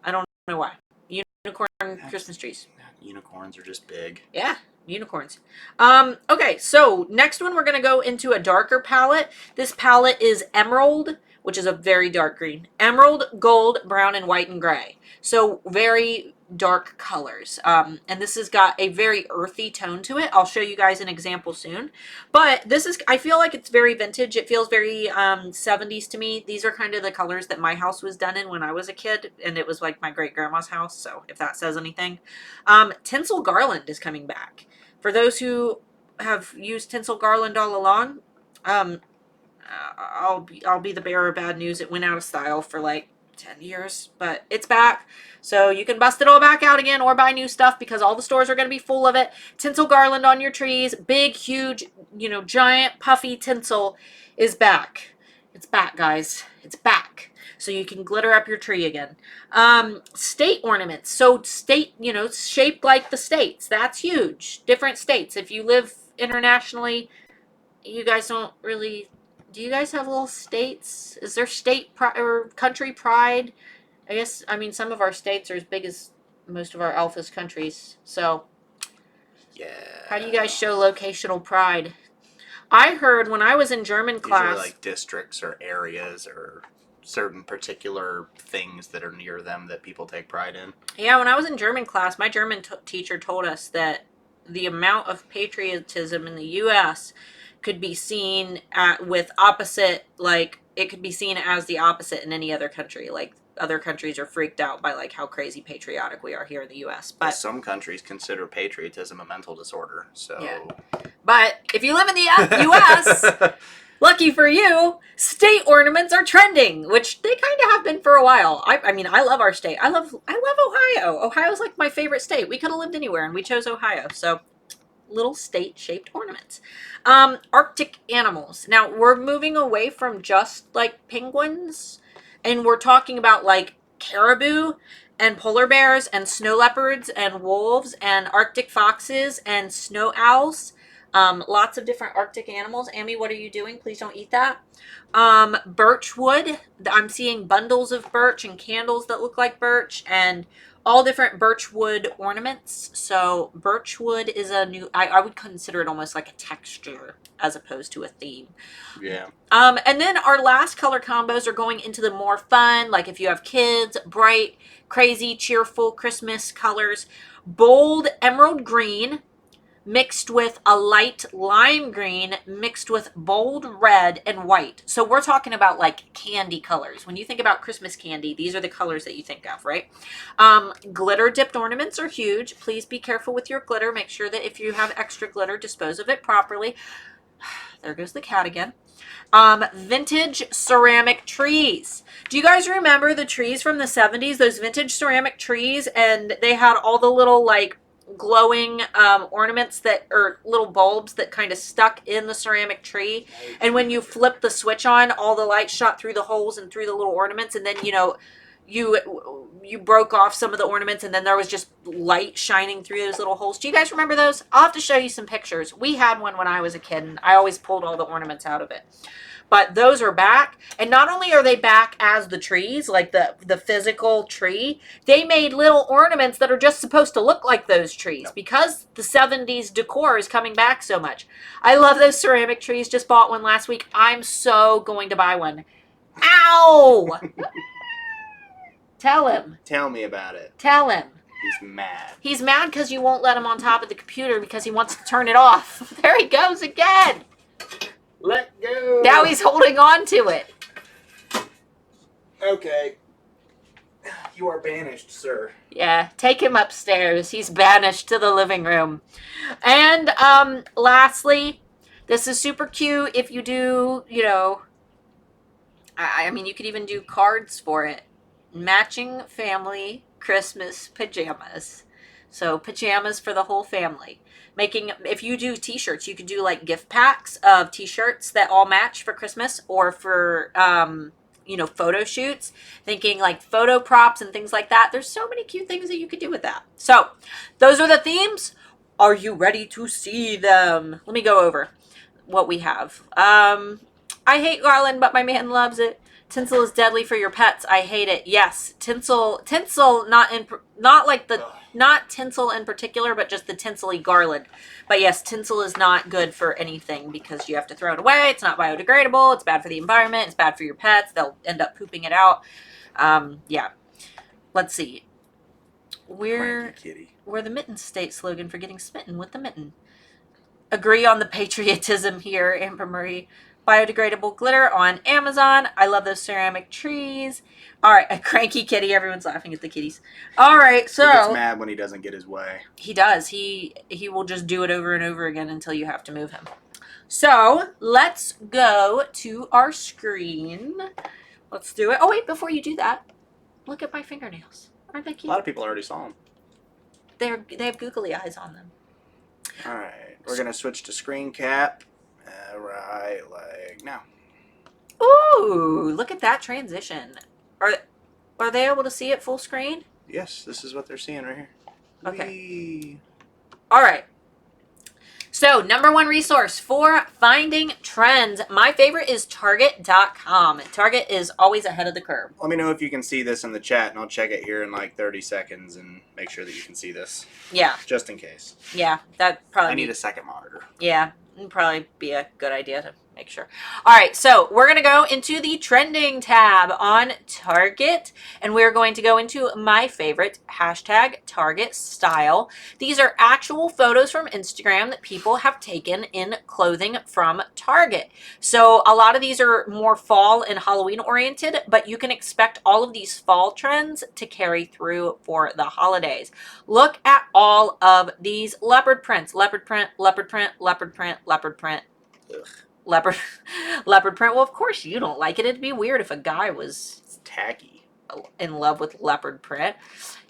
I don't know why. Unicorn Christmas trees. Unicorns are just big. Yeah, unicorns. Okay, so next one we're going to go into a darker palette. This palette is Emerald, which is a very dark green. Emerald, gold, brown, and white and gray. So very dark colors. And this has got a very earthy tone to it. I'll show you guys an example soon. But this is, I feel like it's very vintage. It feels very 70s to me. These are kind of the colors that my house was done in when I was a kid. And it was like my great-grandma's house. So if that says anything. Tinsel Garland is coming back. For those who have used Tinsel Garland all along, I'll be the bearer of bad news. It went out of style for like 10 years, but it's back. So you can bust it all back out again or buy new stuff because all the stores are going to be full of it. Tinsel Garland on your trees. Big, huge, giant puffy tinsel is back. It's back, guys. It's back. So you can glitter up your tree again. State ornaments. So state, shaped like the states. That's huge. Different states. If you live internationally, you guys don't really... Do you guys have little states? Is there state or country pride? Some of our states are as big as most of our Alphas countries. So, yeah. How do you guys show locational pride? I heard when I was in German class... Usually like districts or areas or certain particular things that are near them that people take pride in. Yeah, when I was in German class, my German teacher told us that the amount of patriotism in the U.S. could be seen with opposite, like, it could be seen as the opposite in any other country. Like, other countries are freaked out by, like, how crazy patriotic we are here in the U.S. But some countries consider patriotism a mental disorder, so... Yeah. But if you live in the U.S., lucky for you, state ornaments are trending, which they kind of have been for a while. I love our state. I love Ohio. Ohio's, like, my favorite state. We could have lived anywhere, and we chose Ohio, so... Little state-shaped ornaments. Arctic animals. Now, we're moving away from just, like, penguins, and we're talking about, like, caribou and polar bears and snow leopards and wolves and Arctic foxes and snow owls. Lots of different Arctic animals. Amy, what are you doing? Please don't eat that. Birch wood. I'm seeing bundles of birch and candles that look like birch and all different birch wood ornaments. So birch wood is a new, I would consider it almost like a texture as opposed to a theme. Yeah. And then our last color combos are going into the more fun, like if you have kids, bright, crazy, cheerful Christmas colors. Bold emerald green, mixed with a light lime green mixed with bold red and white. So we're talking about like candy colors. When you think about Christmas candy, these are the colors that you think of, right? Glitter dipped ornaments are huge. Please be careful with your glitter. Make sure that if you have extra glitter, dispose of it properly. There goes the cat again. Vintage ceramic trees. Do you guys remember the trees from the 70s? Those vintage ceramic trees, and they had all the little like glowing ornaments that, or little bulbs that kind of stuck in the ceramic tree. And when you flip the switch on, all the light shot through the holes and through the little ornaments, and then you broke off some of the ornaments, and then there was just light shining through those little holes. Do you guys remember those? I'll have to show you some pictures. We had one when I was a kid, and I always pulled all the ornaments out of it. But those are back, and not only are they back as the trees, like the physical tree, they made little ornaments that are just supposed to look like those trees because the 70s decor is coming back so much. I love those ceramic trees. Just bought one last week. I'm so going to buy one. Ow! Tell him. Tell me about it. Tell him. He's mad. He's mad because you won't let him on top of the computer because he wants to turn it off. There he goes again. Let go. Now he's holding on to it. Okay. You are banished, sir. Yeah, take him upstairs. He's banished to the living room. And lastly, this is super cute if you do, you know, I mean, you could even do cards for it. Matching family Christmas pajamas. So pajamas for the whole family. If you do t-shirts, you could do like gift packs of t-shirts that all match for Christmas, or for photo shoots, thinking like photo props and things like that. There's so many cute things that you could do with that. So those are the themes. Are you ready to see them? Let me go over what we have. I hate Garland, but my man loves it. Tinsel is deadly for your pets. I hate it. Yes, tinsel, not tinsel in particular, but just the tinsel-y Garland. But yes, tinsel is not good for anything because you have to throw it away. It's not biodegradable. It's bad for the environment. It's bad for your pets. They'll end up pooping it out. Yeah. Let's see. We're the Mitten State slogan for getting smitten with the mitten. Agree on the patriotism here, Amber Marie. Biodegradable glitter on Amazon. I love those ceramic trees. All right, a cranky kitty. Everyone's laughing at the kitties. All right, so he gets mad when he doesn't get his way. He does. He will just do it over and over again until you have to move him. So let's go to our screen. Let's do it. Oh wait, before you do that, look at my fingernails. Aren't they cute? A lot of people already saw them. They have googly eyes on them. All right, we're gonna switch to screen cap. Right, like now. Ooh, look at that transition. Are they able to see it full screen? Yes, this is what they're seeing right here. Okay. Whee. All right. So, number one resource for finding trends. My favorite is Target.com. Target is always ahead of the curve. Let me know if you can see this in the chat, and I'll check it here in like 30 seconds and make sure that you can see this. Yeah. Just in case. Yeah, that probably. I need a second monitor. Yeah, it'd probably be a good idea to make sure. All right, so we're going to go into the trending tab on Target, and we're going to go into my favorite, #Target style. These are actual photos from Instagram that people have taken in clothing from Target. So a lot of these are more fall and Halloween oriented, but you can expect all of these fall trends to carry through for the holidays. Look at all of these leopard prints. Leopard print, leopard print, leopard print, leopard print. Ugh. Leopard print. Well, of course you don't like it. It'd be weird if a guy was It's tacky. in love with leopard print.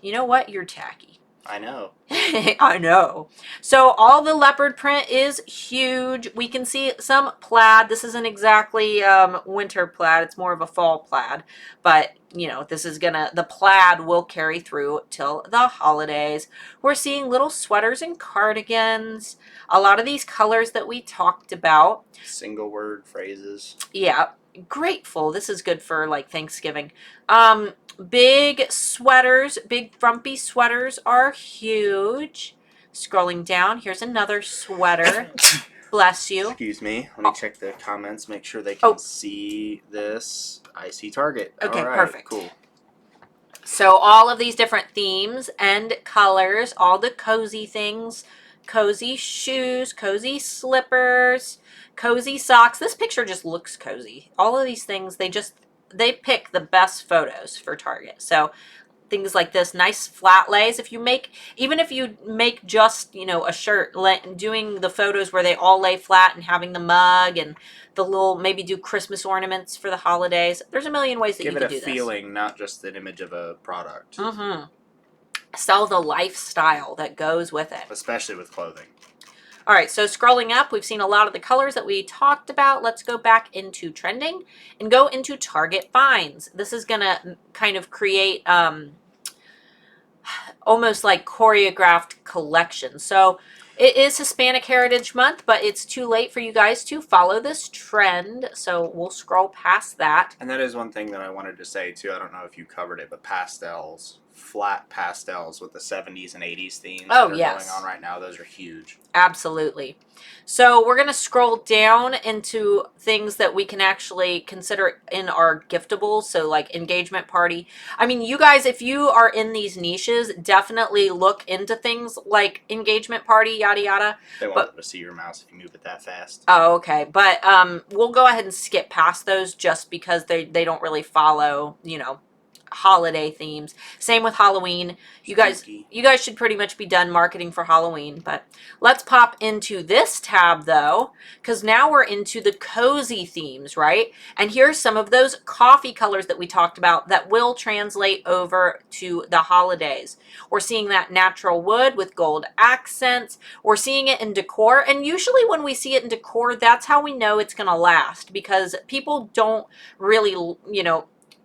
You know what? You're tacky. I know. I know. So all the leopard print is huge. We can see some plaid. This isn't exactly winter plaid. It's more of a fall plaid. But, you know, the plaid will carry through till the holidays. We're seeing little sweaters and cardigans. A lot of these colors that we talked about. Single word phrases. Yeah. Grateful. This is good for like Thanksgiving. Big sweaters, big frumpy sweaters are huge. Scrolling down, here's another sweater. Bless you. Excuse me. Let me check the comments, make sure they can see this. I see Target. Okay, all right, perfect. Cool. So all of these different themes and colors, all the cozy things. cozy shoes, cozy slippers, cozy socks. This picture just looks cozy. All of these things, they pick the best photos for Target. So things like this, nice flat lays. Even if you make just, a shirt, doing the photos where they all lay flat and having the mug and the little, maybe do Christmas ornaments for the holidays. There's a million ways that you can do this. Give it a feeling, not just an image of a product. Mm-hmm. Sell the lifestyle that goes with it. Especially with clothing. All right, so scrolling up, we've seen a lot of the colors that we talked about. Let's go back into trending and go into Target finds. This is going to kind of create almost like choreographed collection. So it is Hispanic Heritage Month, but it's too late for you guys to follow this trend. So we'll scroll past that. And that is one thing that I wanted to say too. I don't know if you covered it, but pastels, flat pastels with the 70s and 80s themes that are going on right now. Those are huge. Absolutely. So we're going to scroll down into things that we can actually consider in our giftables. So like engagement party. I mean, you guys, if you are in these niches, definitely look into things like engagement party, yada, yada. They won't be able to see your mouse if you move it that fast. Oh, okay. But we'll go ahead and skip past those just because they don't really follow, holiday themes. Same with Halloween. You guys should pretty much be done marketing for Halloween, but let's pop into this tab though, because now we're into the cozy themes, right? And here's some of those coffee colors that we talked about that will translate over to the holidays. We're seeing that natural wood with gold accents. We're seeing it in decor, and usually when we see it in decor, that's how we know it's going to last, because people don't really,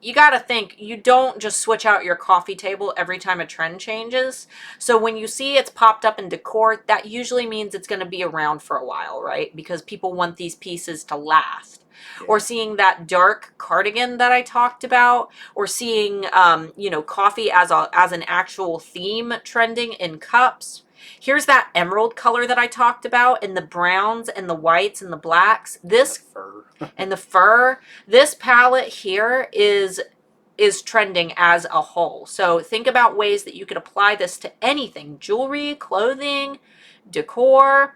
you got to think, you don't just switch out your coffee table every time a trend changes. So when you see it's popped up in decor, that usually means it's going to be around for a while, right? Because people want these pieces to last. Yeah. Or seeing that dark cardigan that I talked about, or seeing, coffee as an actual theme trending in cups. Here's that emerald color that I talked about, in the browns and the whites and the blacks. This fur. And the fur. This palette here is trending as a whole. So think about ways that you could apply this to anything: jewelry, clothing, decor.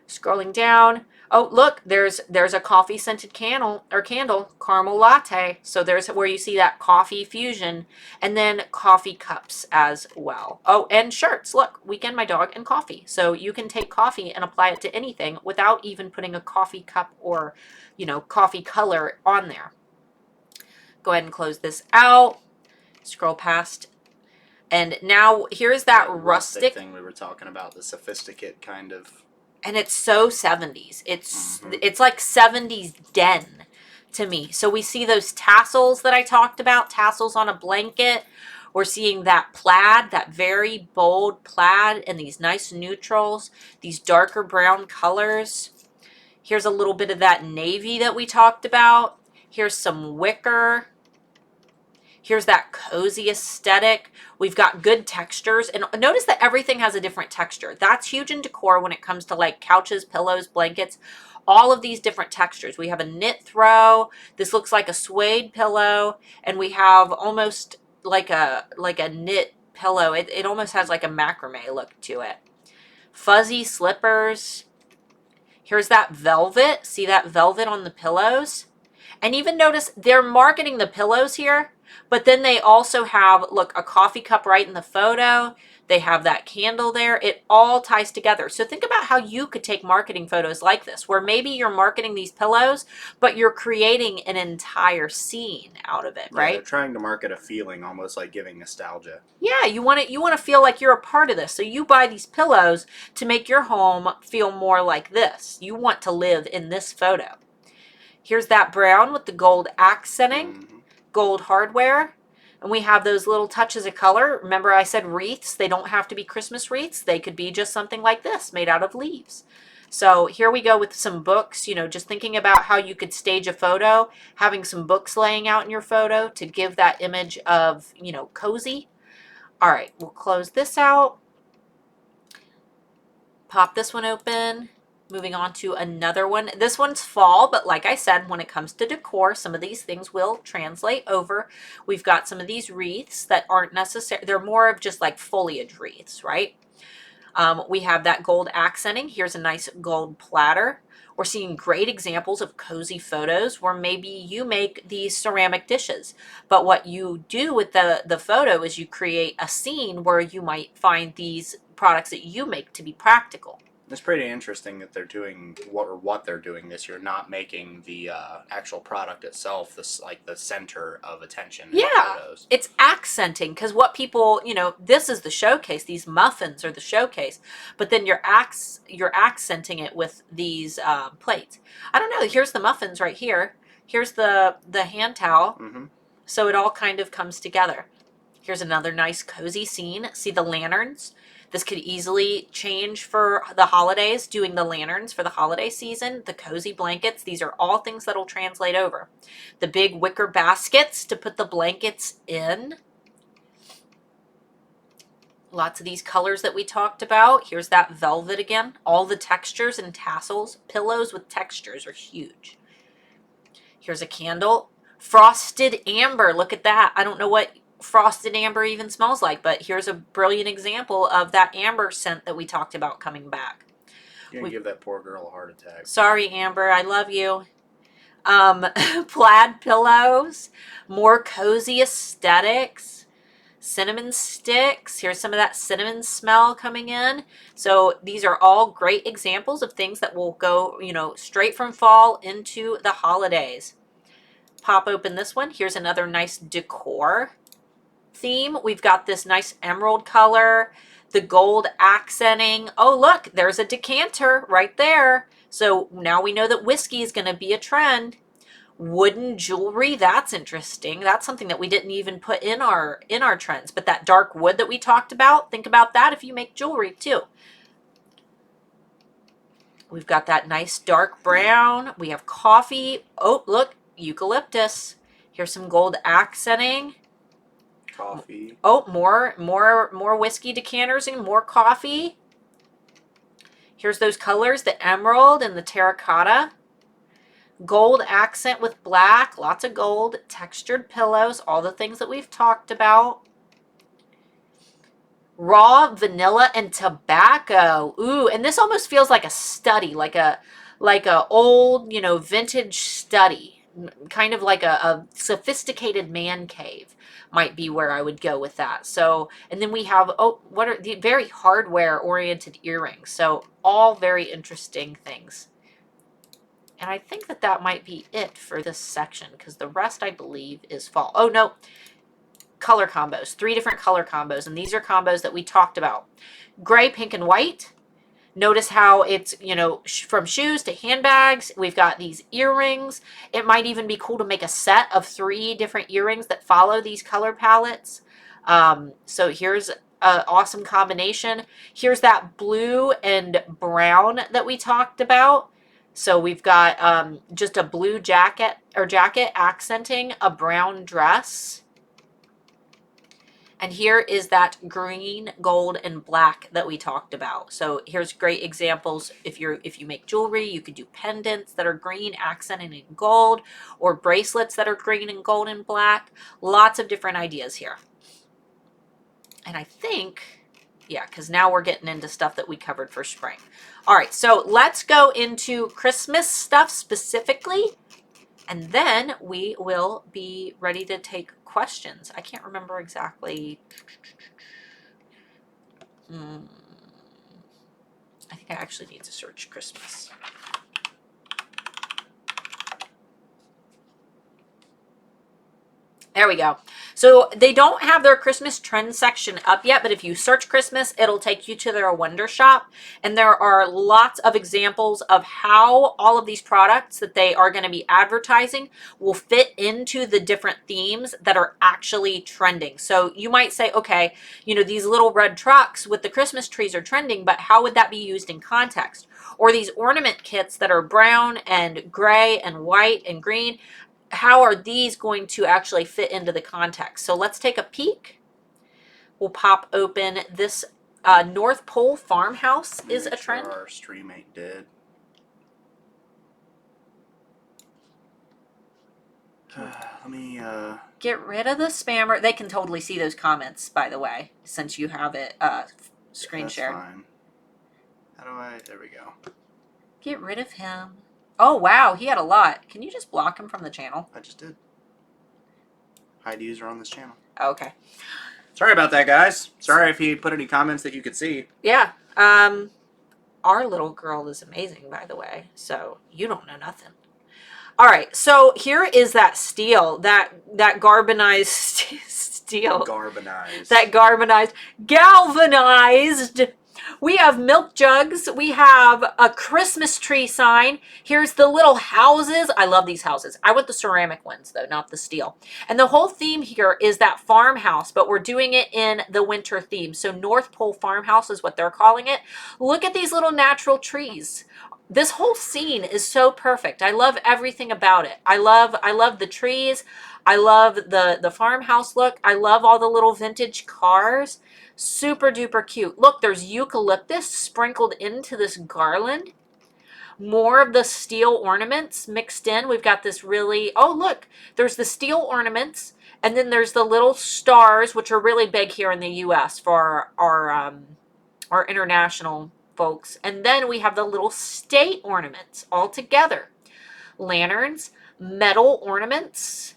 Scrolling down. Oh, look, there's a coffee scented candle, caramel latte. So there's where you see that coffee fusion, and then coffee cups as well. Oh, and shirts. Look, Weekend My Dog and coffee. So you can take coffee and apply it to anything without even putting a coffee cup or, coffee color on there. Go ahead and close this out. Scroll past. And now here's that rustic thing we were talking about, the sophisticate kind of. And it's so 70s. It's like 70s den to me. So we see those tassels that I talked about, tassels on a blanket. We're seeing that plaid, that very bold plaid, and these nice neutrals, these darker brown colors. Here's a little bit of that navy that we talked about. Here's some wicker. Here's that cozy aesthetic. We've got good textures. And notice that everything has a different texture. That's huge in decor when it comes to like couches, pillows, blankets, all of these different textures. We have a knit throw. This looks like a suede pillow. And we have almost like a knit pillow. It almost has like a macrame look to it. Fuzzy slippers. Here's that velvet. See that velvet on the pillows? And even notice they're marketing the pillows here. But then they also have, look, a coffee cup right in the photo. They have that candle there. It all ties together. So think about how you could take marketing photos like this, where maybe you're marketing these pillows, but you're creating an entire scene out of it, right? They're trying to market a feeling, almost like giving nostalgia. Yeah, you want to feel like you're a part of this. So you buy these pillows to make your home feel more like this. You want to live in this photo. Here's that brown with the gold accenting. Gold hardware, and we have those little touches of color. Remember I said wreaths? They don't have to be Christmas wreaths. They could be just something like this made out of leaves. So here we go with some books, just thinking about how you could stage a photo, having some books laying out in your photo to give that image of, cozy. All right, we'll close this out. Pop this one open. Moving on to another one. This one's fall, but like I said, when it comes to decor, some of these things will translate over. We've got some of these wreaths that aren't necessary. They're more of just like foliage wreaths, right? We have that gold accenting. Here's a nice gold platter. We're seeing great examples of cozy photos where maybe you make these ceramic dishes, but what you do with the photo is you create a scene where you might find these products that you make to be practical. It's pretty interesting that they're doing what they're doing this year, not making the actual product itself this like the center of attention in photos. It's accenting, because what people, this is the showcase. These muffins are the showcase, but then you're accenting it with these plates. I don't know. Here's the muffins right here. Here's the hand towel. Mm-hmm. So it all kind of comes together. Here's another nice cozy scene. See the lanterns? This could easily change for the holidays, doing the lanterns for the holiday season, the cozy blankets. These are all things that'll translate over. The big wicker baskets to put the blankets in. Lots of these colors that we talked about. Here's that velvet again. All the textures and tassels. Pillows with textures are huge. Here's a candle. Frosted amber. Look at that. I don't know what frosted amber even smells like, but here's a brilliant example of that amber scent that we talked about coming back. You're gonna give that poor girl a heart attack. Sorry, Amber, I love you. Plaid pillows, more cozy aesthetics, cinnamon sticks. Here's some of that cinnamon smell coming in. So these are all great examples of things that will go, straight from fall into the holidays. Pop open this one. Here's another nice decor theme. We've got this nice emerald color, the gold accenting. Oh, look, there's a decanter right there. So now we know that whiskey is going to be a trend. Wooden jewelry, that's interesting. That's something that we didn't even put in our trends, but that dark wood that we talked about, think about that if you make jewelry too. We've got that nice dark brown. We have coffee. Oh, look, eucalyptus. Here's some gold accenting. Coffee. Oh, more whiskey decanters and more coffee. Here's those colors, the emerald and the terracotta. Gold accent with black, lots of gold, textured pillows, all the things that we've talked about. Raw vanilla and tobacco. Ooh, and this almost feels like a study, like a old, vintage study, kind of like a sophisticated man cave might be where I would go with that. So, and then we have, what are the very hardware oriented earrings. So all very interesting things. And I think that might be it for this section, because the rest I believe is fall. Oh no, color combos, 3 different color combos. And these are combos that we talked about. Gray, pink, and white. Notice how it's, from shoes to handbags. We've got these earrings. It might even be cool to make a set of 3 different earrings that follow these color palettes. So here's an awesome combination. Here's that blue and brown that we talked about. So we've got just a blue jacket accenting a brown dress. And here is that green, gold, and black that we talked about. So here's great examples. If you make jewelry, you could do pendants that are green, accented in gold, or bracelets that are green and gold and black. Lots of different ideas here. And I think, yeah, because now we're getting into stuff that we covered for spring. All right, so let's go into Christmas stuff specifically, and then we will be ready to take questions. I can't remember exactly. I think I actually need to search Christmas. There we go. So they don't have their Christmas trend section up yet, but if you search Christmas, it'll take you to their Wonder Shop. And there are lots of examples of how all of these products that they are going to be advertising will fit into the different themes that are actually trending. So you might say, okay, these little red trucks with the Christmas trees are trending, but how would that be used in context? Or these ornament kits that are brown and gray and white and green, how are these going to actually fit into the context? So let's take a peek. We'll pop open this North Pole Farmhouse is a trend. Our stream ain't dead. Let me get rid of the spammer. They can totally see those comments, by the way, since you have it screen shared. Fine. How do I? There we go. Get rid of him. Oh, wow. He had a lot. Can you just block him from the channel? I just did. Hide user on this channel. Okay. Sorry about that, guys. Sorry if he put any comments that you could see. Yeah. Our little girl is amazing, by the way. So you don't know nothing. All right. So here is that steel, that galvanized steel. Galvanized. We have milk jugs. We have a Christmas tree sign. Here's the little houses. I love these houses. I want the ceramic ones, though, not the steel. And the whole theme here is that farmhouse, but we're doing it in the winter theme. So North Pole Farmhouse is what they're calling it. Look at these little natural trees. This whole scene is so perfect. I love everything about it. I love the trees. I love the farmhouse look. I love all the little vintage cars. Super duper cute. Look, there's eucalyptus sprinkled into this garland. More of the steel ornaments mixed in. We've got this really, oh look, there's the steel ornaments, and then there's the little stars, which are really big here in the US for our international folks. And then we have the little state ornaments all together. Lanterns, metal ornaments,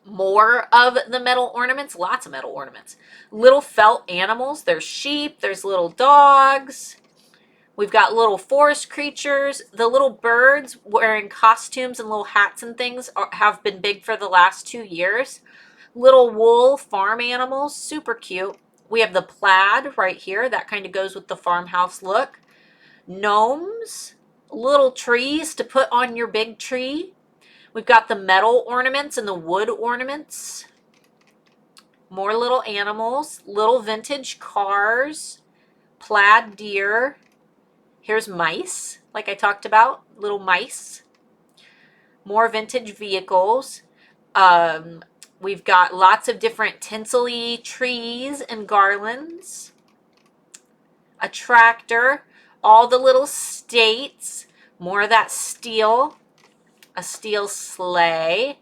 more of the metal ornaments, lots of metal ornaments. Little felt animals, there's sheep, there's little dogs. We've got little forest creatures. The little birds wearing costumes and little hats and things have been big for the last 2 years. Little wool farm animals, super cute. We have the plaid right here. That kind of goes with the farmhouse look. Gnomes, little trees to put on your big tree. We've got the metal ornaments and the wood ornaments. More little animals, little vintage cars, plaid deer. Here's mice, like I talked about, little mice. More vintage vehicles. We've got lots of different tinsel-y trees and garlands. A tractor, all the little states, more of that steel. A steel sleigh,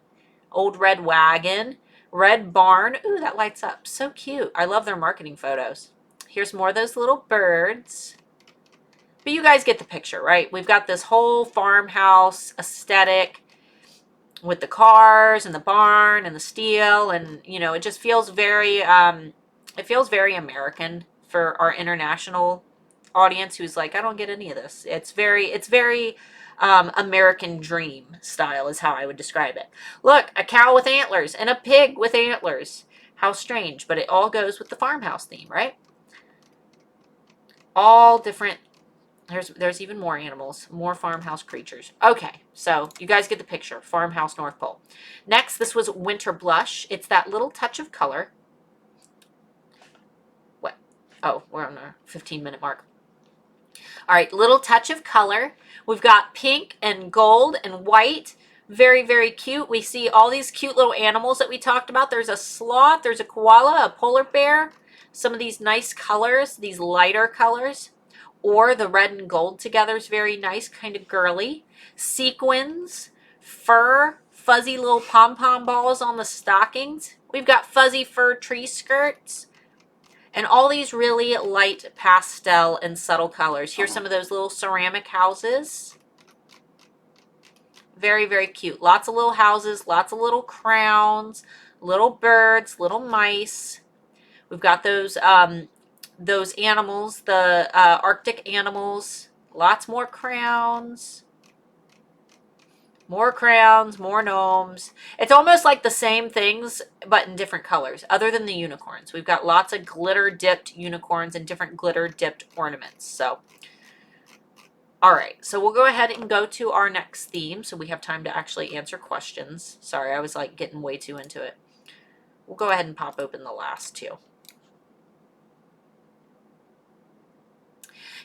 old red wagon, red barn. Ooh, that lights up. So cute. I love their marketing photos. Here's more of those little birds. But you guys get the picture, right? We've got this whole farmhouse aesthetic with the cars and the barn and the steel, and you know, it just feels very American for our international audience who's like, I don't get any of this. It's very American dream style is how I would describe it. Look, a cow with antlers and a pig with antlers. How strange, but it all goes with the farmhouse theme, right? All different. There's even more animals, more farmhouse creatures. Okay, so you guys get the picture. Farmhouse North Pole. Next, this was Winter Blush. It's that little touch of color. What? Oh, we're on our 15-minute mark. All right, little touch of color. We've got pink and gold and white. Very, very cute. We see all these cute little animals that we talked about. There's a sloth, there's a koala, a polar bear. Some of these nice colors, these lighter colors. Or the red and gold together is very nice, kind of girly. Sequins, fur, fuzzy little pom-pom balls on the stockings. We've got fuzzy fur tree skirts. And all these really light pastel and subtle colors. Here's some of those little ceramic houses. Very, very cute. Lots of little houses, lots of little crowns, little birds, little mice. We've got those animals, the Arctic animals. Lots more crowns. More crowns, more gnomes. It's almost like the same things, but in different colors, other than the unicorns. We've got lots of glitter-dipped unicorns and different glitter-dipped ornaments. So, all right. So we'll go ahead and go to our next theme so we have time to actually answer questions. Sorry, I was like getting way too into it. We'll go ahead and pop open the last two.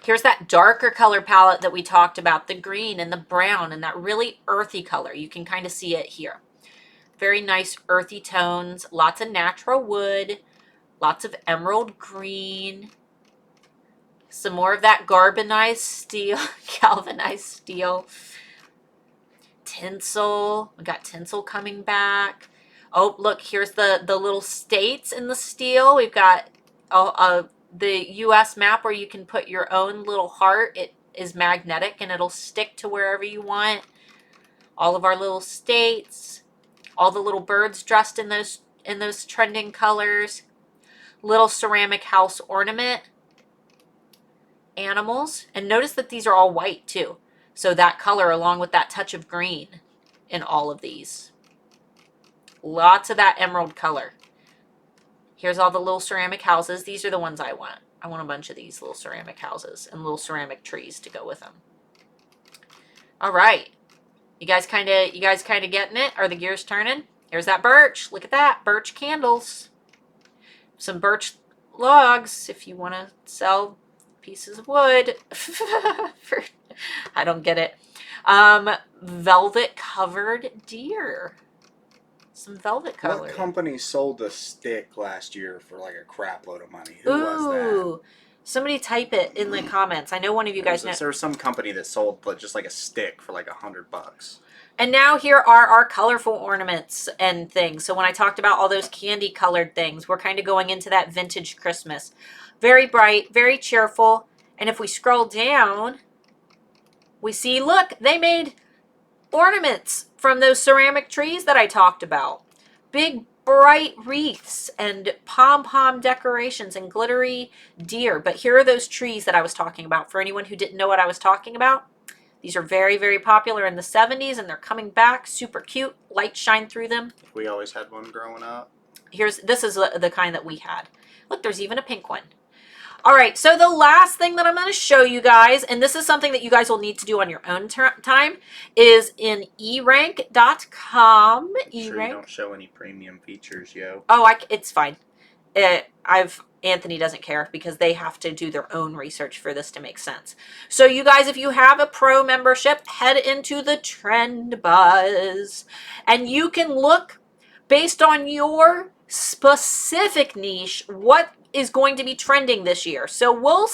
Here's that darker color palette that we talked about, the green and the brown and that really earthy color. You can kind of see it here. Very nice earthy tones, lots of natural wood, lots of emerald green, some more of that galvanized steel, tinsel. We got tinsel coming back. Oh, look, here's the little states in the steel. We've got a the US map where you can put your own little heart. It is magnetic and it'll stick to wherever you want. All of our little states, all the little birds dressed in those trending colors, little ceramic house ornament, animals. And notice that these are all white too. So that color along with that touch of green in all of these. Lots of that emerald color. Here's all the little ceramic houses. These are the ones I want. I want a bunch of these little ceramic houses and little ceramic trees to go with them. All right. You guys kind of getting it? Are the gears turning? Here's that birch. Look at that. Birch candles. Some birch logs if you want to sell pieces of wood. I don't get it. Velvet covered deer. Some velvet color. What company sold a stick last year for like a crap load of money? Who was that? Somebody type it in the comments. I know one of you guys know. There was some company that sold just like a stick for like $100. And now here are our colorful ornaments and things. So when I talked about all those candy colored things, we're kind of going into that vintage Christmas. Very bright, very cheerful. And if we scroll down, we see, look, they made ornaments from those ceramic trees that I talked about. Big bright wreaths and pom-pom decorations and glittery deer. But here are those trees that I was talking about. For anyone who didn't know what I was talking about, these are very, very popular in the 70s and they're coming back. Super cute. Light shine through them. We always had one growing up. This is the kind that we had. Look, there's even a pink one. All right, so the last thing that I'm going to show you guys, and this is something that you guys will need to do on your own time, is in erank.com. Sure you don't show any premium features, yo. Oh, it's fine. Anthony doesn't care because they have to do their own research for this to make sense. So you guys, if you have a pro membership, head into the Trend Buzz, and you can look based on your specific niche what is going to be trending this year. So we'll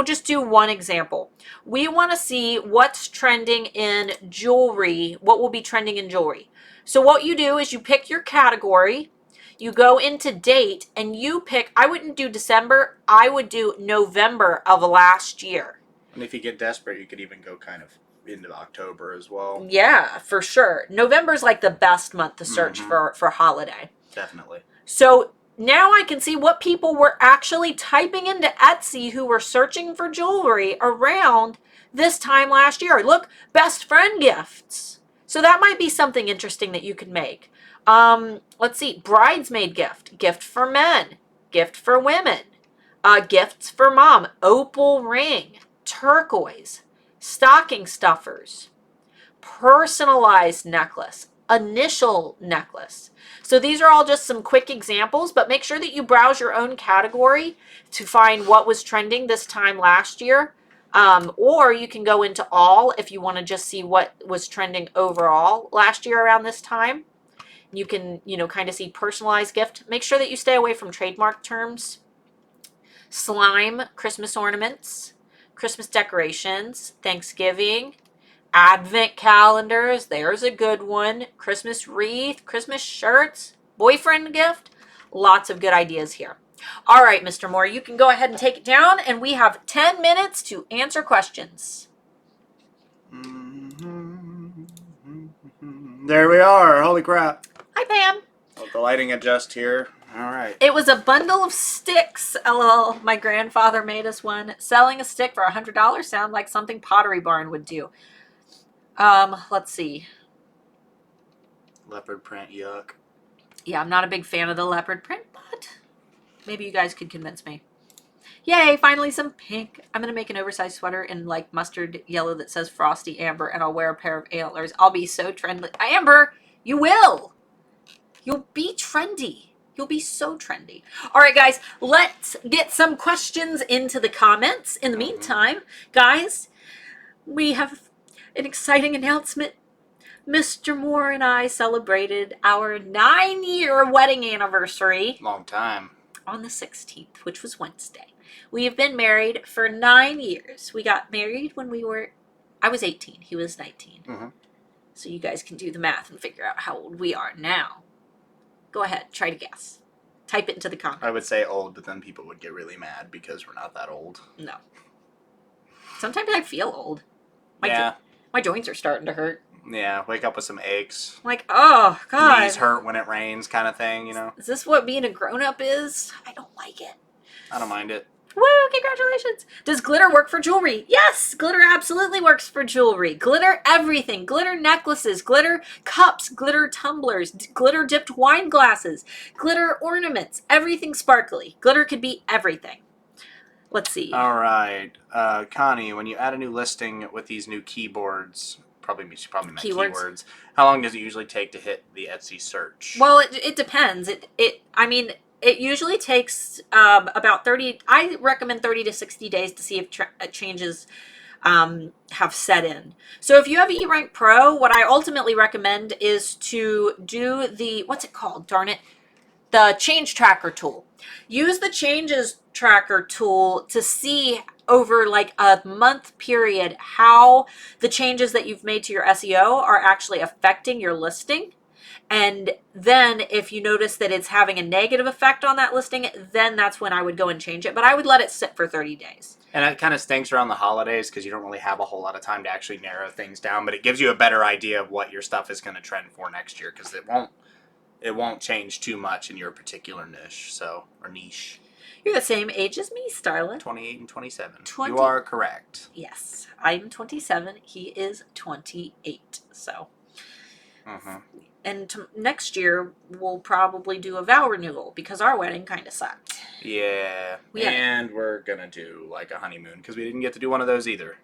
just do one example. We want to see what's trending in jewelry, what will be trending in jewelry. So what you do is you pick your category, you go into date, and you pick, I wouldn't do December, I would do November of last year. And if you get desperate, you could even go kind of into October as well. Yeah, for sure. November's like the best month to search for holiday. Definitely. So now I can see what people were actually typing into Etsy who were searching for jewelry around this time last year. Look, best friend gifts. So that might be something interesting that you could make. Let's see, bridesmaid gift, gift for men, gift for women, gifts for mom, opal ring, turquoise, stocking stuffers, personalized necklace, initial necklace. So these are all just some quick examples, but make sure that you browse your own category to find what was trending this time last year. Or you can go into all if you want to just see what was trending overall last year around this time. You can, kind of see personalized gift. Make sure that you stay away from trademark terms. Slime, Christmas ornaments, Christmas decorations, Thanksgiving, Advent calendars, there's a good one. Christmas wreath, Christmas shirts, boyfriend gift. Lots of good ideas here. All right, Mr. Moore, you can go ahead and take it down, and we have 10 minutes to answer questions. There we are. Holy crap. Hi, Pam. Let the lighting adjust here. All right. It was a bundle of sticks. LOL. My grandfather made us one. Selling a stick for $100 sounds like something Pottery Barn would do. Let's see. Leopard print, yuck. Yeah, I'm not a big fan of the leopard print, but maybe you guys could convince me. Yay, finally some pink. I'm going to make an oversized sweater in like mustard yellow that says Frosty Amber, and I'll wear a pair of antlers. I'll be so trendy. Amber, you will. You'll be trendy. You'll be so trendy. All right, guys, let's get some questions into the comments. In the meantime, guys, we have an exciting announcement. Mr. Moore and I celebrated our 9-year wedding anniversary. Long time. On the 16th, which was Wednesday. We have been married for 9 years. We got married when I was 18. He was 19. Mm-hmm. So you guys can do the math and figure out how old we are now. Go ahead, try to guess. Type it into the comments. I would say old, but then people would get really mad because we're not that old. No. Sometimes I feel old. My joints are starting to hurt. Yeah, wake up with some aches. I'm like, oh, God. Knees hurt when it rains kind of thing, you know? Is this what being a grown-up is? I don't like it. I don't mind it. Woo, congratulations. Does glitter work for jewelry? Yes, glitter absolutely works for jewelry. Glitter everything. Glitter necklaces, glitter cups, glitter tumblers, glitter dipped wine glasses, glitter ornaments, everything sparkly. Glitter could be everything. Let's see. All right. Connie, when you add a new listing with these new keyboards, she probably meant keywords. How long does it usually take to hit the Etsy search? Well, it depends. It usually takes about 30, I recommend 30 to 60 days to see if changes have set in. So if you have eRank Pro, what I ultimately recommend is to do the, what's it called? Darn it. The change tracker tool. Use the changes tracker tool to see over like a month period how the changes that you've made to your SEO are actually affecting your listing. And then if you notice that it's having a negative effect on that listing, then that's when I would go and change it. But I would let it sit for 30 days. And it kind of stinks around the holidays because you don't really have a whole lot of time to actually narrow things down. But it gives you a better idea of what your stuff is going to trend for next year, because it won't change too much in your particular niche. Or niche. You're the same age as me, Starla. 28 and 27. You are correct. Yes. I'm 27. He is 28. So. Mm-hmm. And next year, we'll probably do a vow renewal because our wedding kind of sucked. Yeah. And we're going to do like a honeymoon because we didn't get to do one of those either.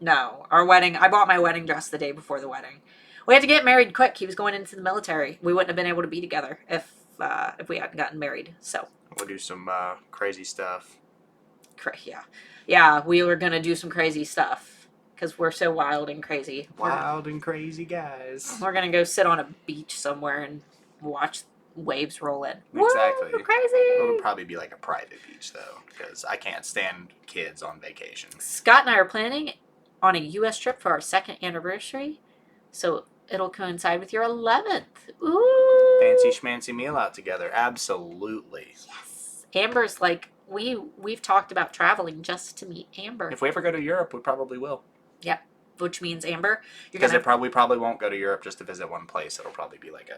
No. Our wedding, I bought my wedding dress the day before the wedding. We had to get married quick. He was going into the military. We wouldn't have been able to be together if we hadn't gotten married. So. We'll do some crazy stuff. Yeah. Yeah, we were going to do some crazy stuff. Because we're so wild and crazy. Wild and crazy guys. We're going to go sit on a beach somewhere and watch waves roll in. Exactly. Woo, crazy. It'll probably be like a private beach, though, because I can't stand kids on vacation. Scott and I are planning on a U.S. trip for our 2nd anniversary. So it'll coincide with your 11th. Ooh. Fancy schmancy meal out together. Absolutely. Yes. Amber's like, we've talked about traveling just to meet Amber. If we ever go to Europe, we probably will. Yep. Which means, Amber, because we probably won't go to Europe just to visit one place. It'll probably be like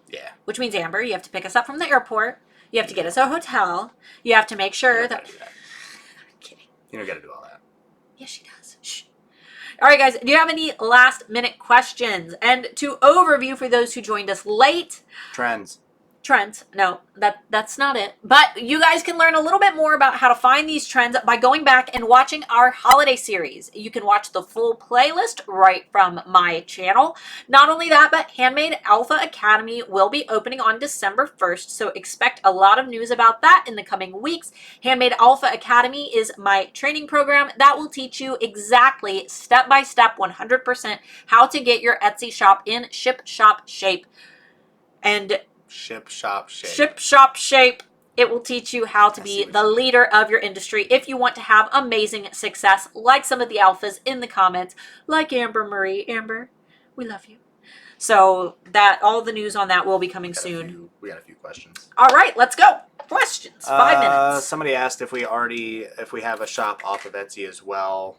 yeah. Which means, Amber, you have to pick us up from the airport. You have to get us a hotel. You have to make sure that. I'm kidding. You don't got to do all that. Yes, she does. Shh. All right, guys. Do you have any last-minute questions? And to overview for those who joined us late. Trends. No, that's not it. But you guys can learn a little bit more about how to find these trends by going back and watching our holiday series. You can watch the full playlist right from my channel. Not only that, but Handmade Alpha Academy will be opening on December 1st, so expect a lot of news about that in the coming weeks. Handmade Alpha Academy is my training program that will teach you exactly, step by step, 100%, how to get your Etsy shop in ship shop shape. And Ship shop shape. Ship shop shape. It will teach you how to be the leader of your industry if you want to have amazing success, like some of the alphas in the comments, like Amber Marie. Amber, we love you. So that all the news on that will be coming soon. We got a few questions. All right, let's go. Questions. 5 minutes. Somebody asked if we have a shop off of Etsy as well.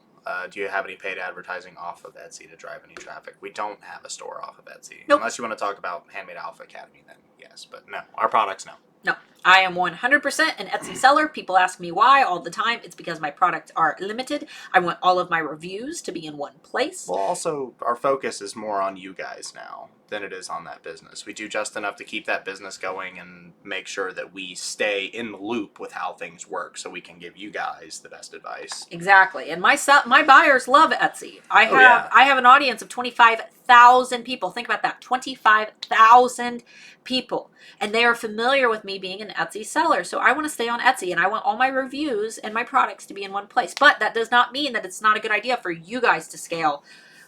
Do you have any paid advertising off of Etsy to drive any traffic? We don't have a store off of Etsy. Nope. Unless you want to talk about Handmade Alpha Academy, then yes. But no, our products, no. No, I am 100% an Etsy seller. People ask me why all the time. It's because my products are limited. I want all of my reviews to be in one place. Well, also, our focus is more on you guys now than it is on that business. We do just enough to keep that business going and make sure that we stay in the loop with how things work so we can give you guys the best advice. Exactly. And my buyers love Etsy. I have an audience of 25,000 people. Think about that. 25,000 people. And they are familiar with me being an Etsy seller. So I want to stay on Etsy and I want all my reviews and my products to be in one place. But that does not mean that it's not a good idea for you guys to scale.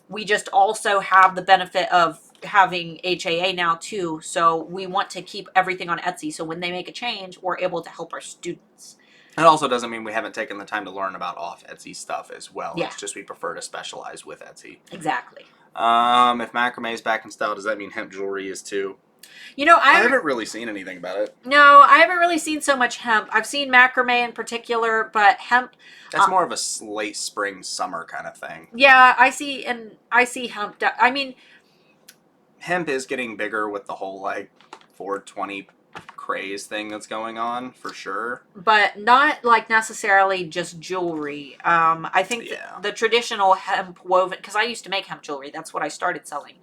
We just also have the benefit of having HAA now too. So we want to keep everything on Etsy. So when they make a change, we're able to help our students. It also doesn't mean we haven't taken the time to learn about off Etsy stuff as well. Yeah. It's just we prefer to specialize with Etsy. Exactly. If macrame is back in style, does that mean hemp jewelry is too? You know, I haven't really seen anything about it. No, I haven't really seen so much hemp. I've seen macrame in particular, but hemp. That's more of a late spring, summer kind of thing. Yeah, I see hemp. I mean, hemp is getting bigger with the whole like 420 craze thing that's going on for sure, but not like necessarily just jewelry. I think the traditional hemp woven, because I used to make hemp jewelry. That's what I started selling.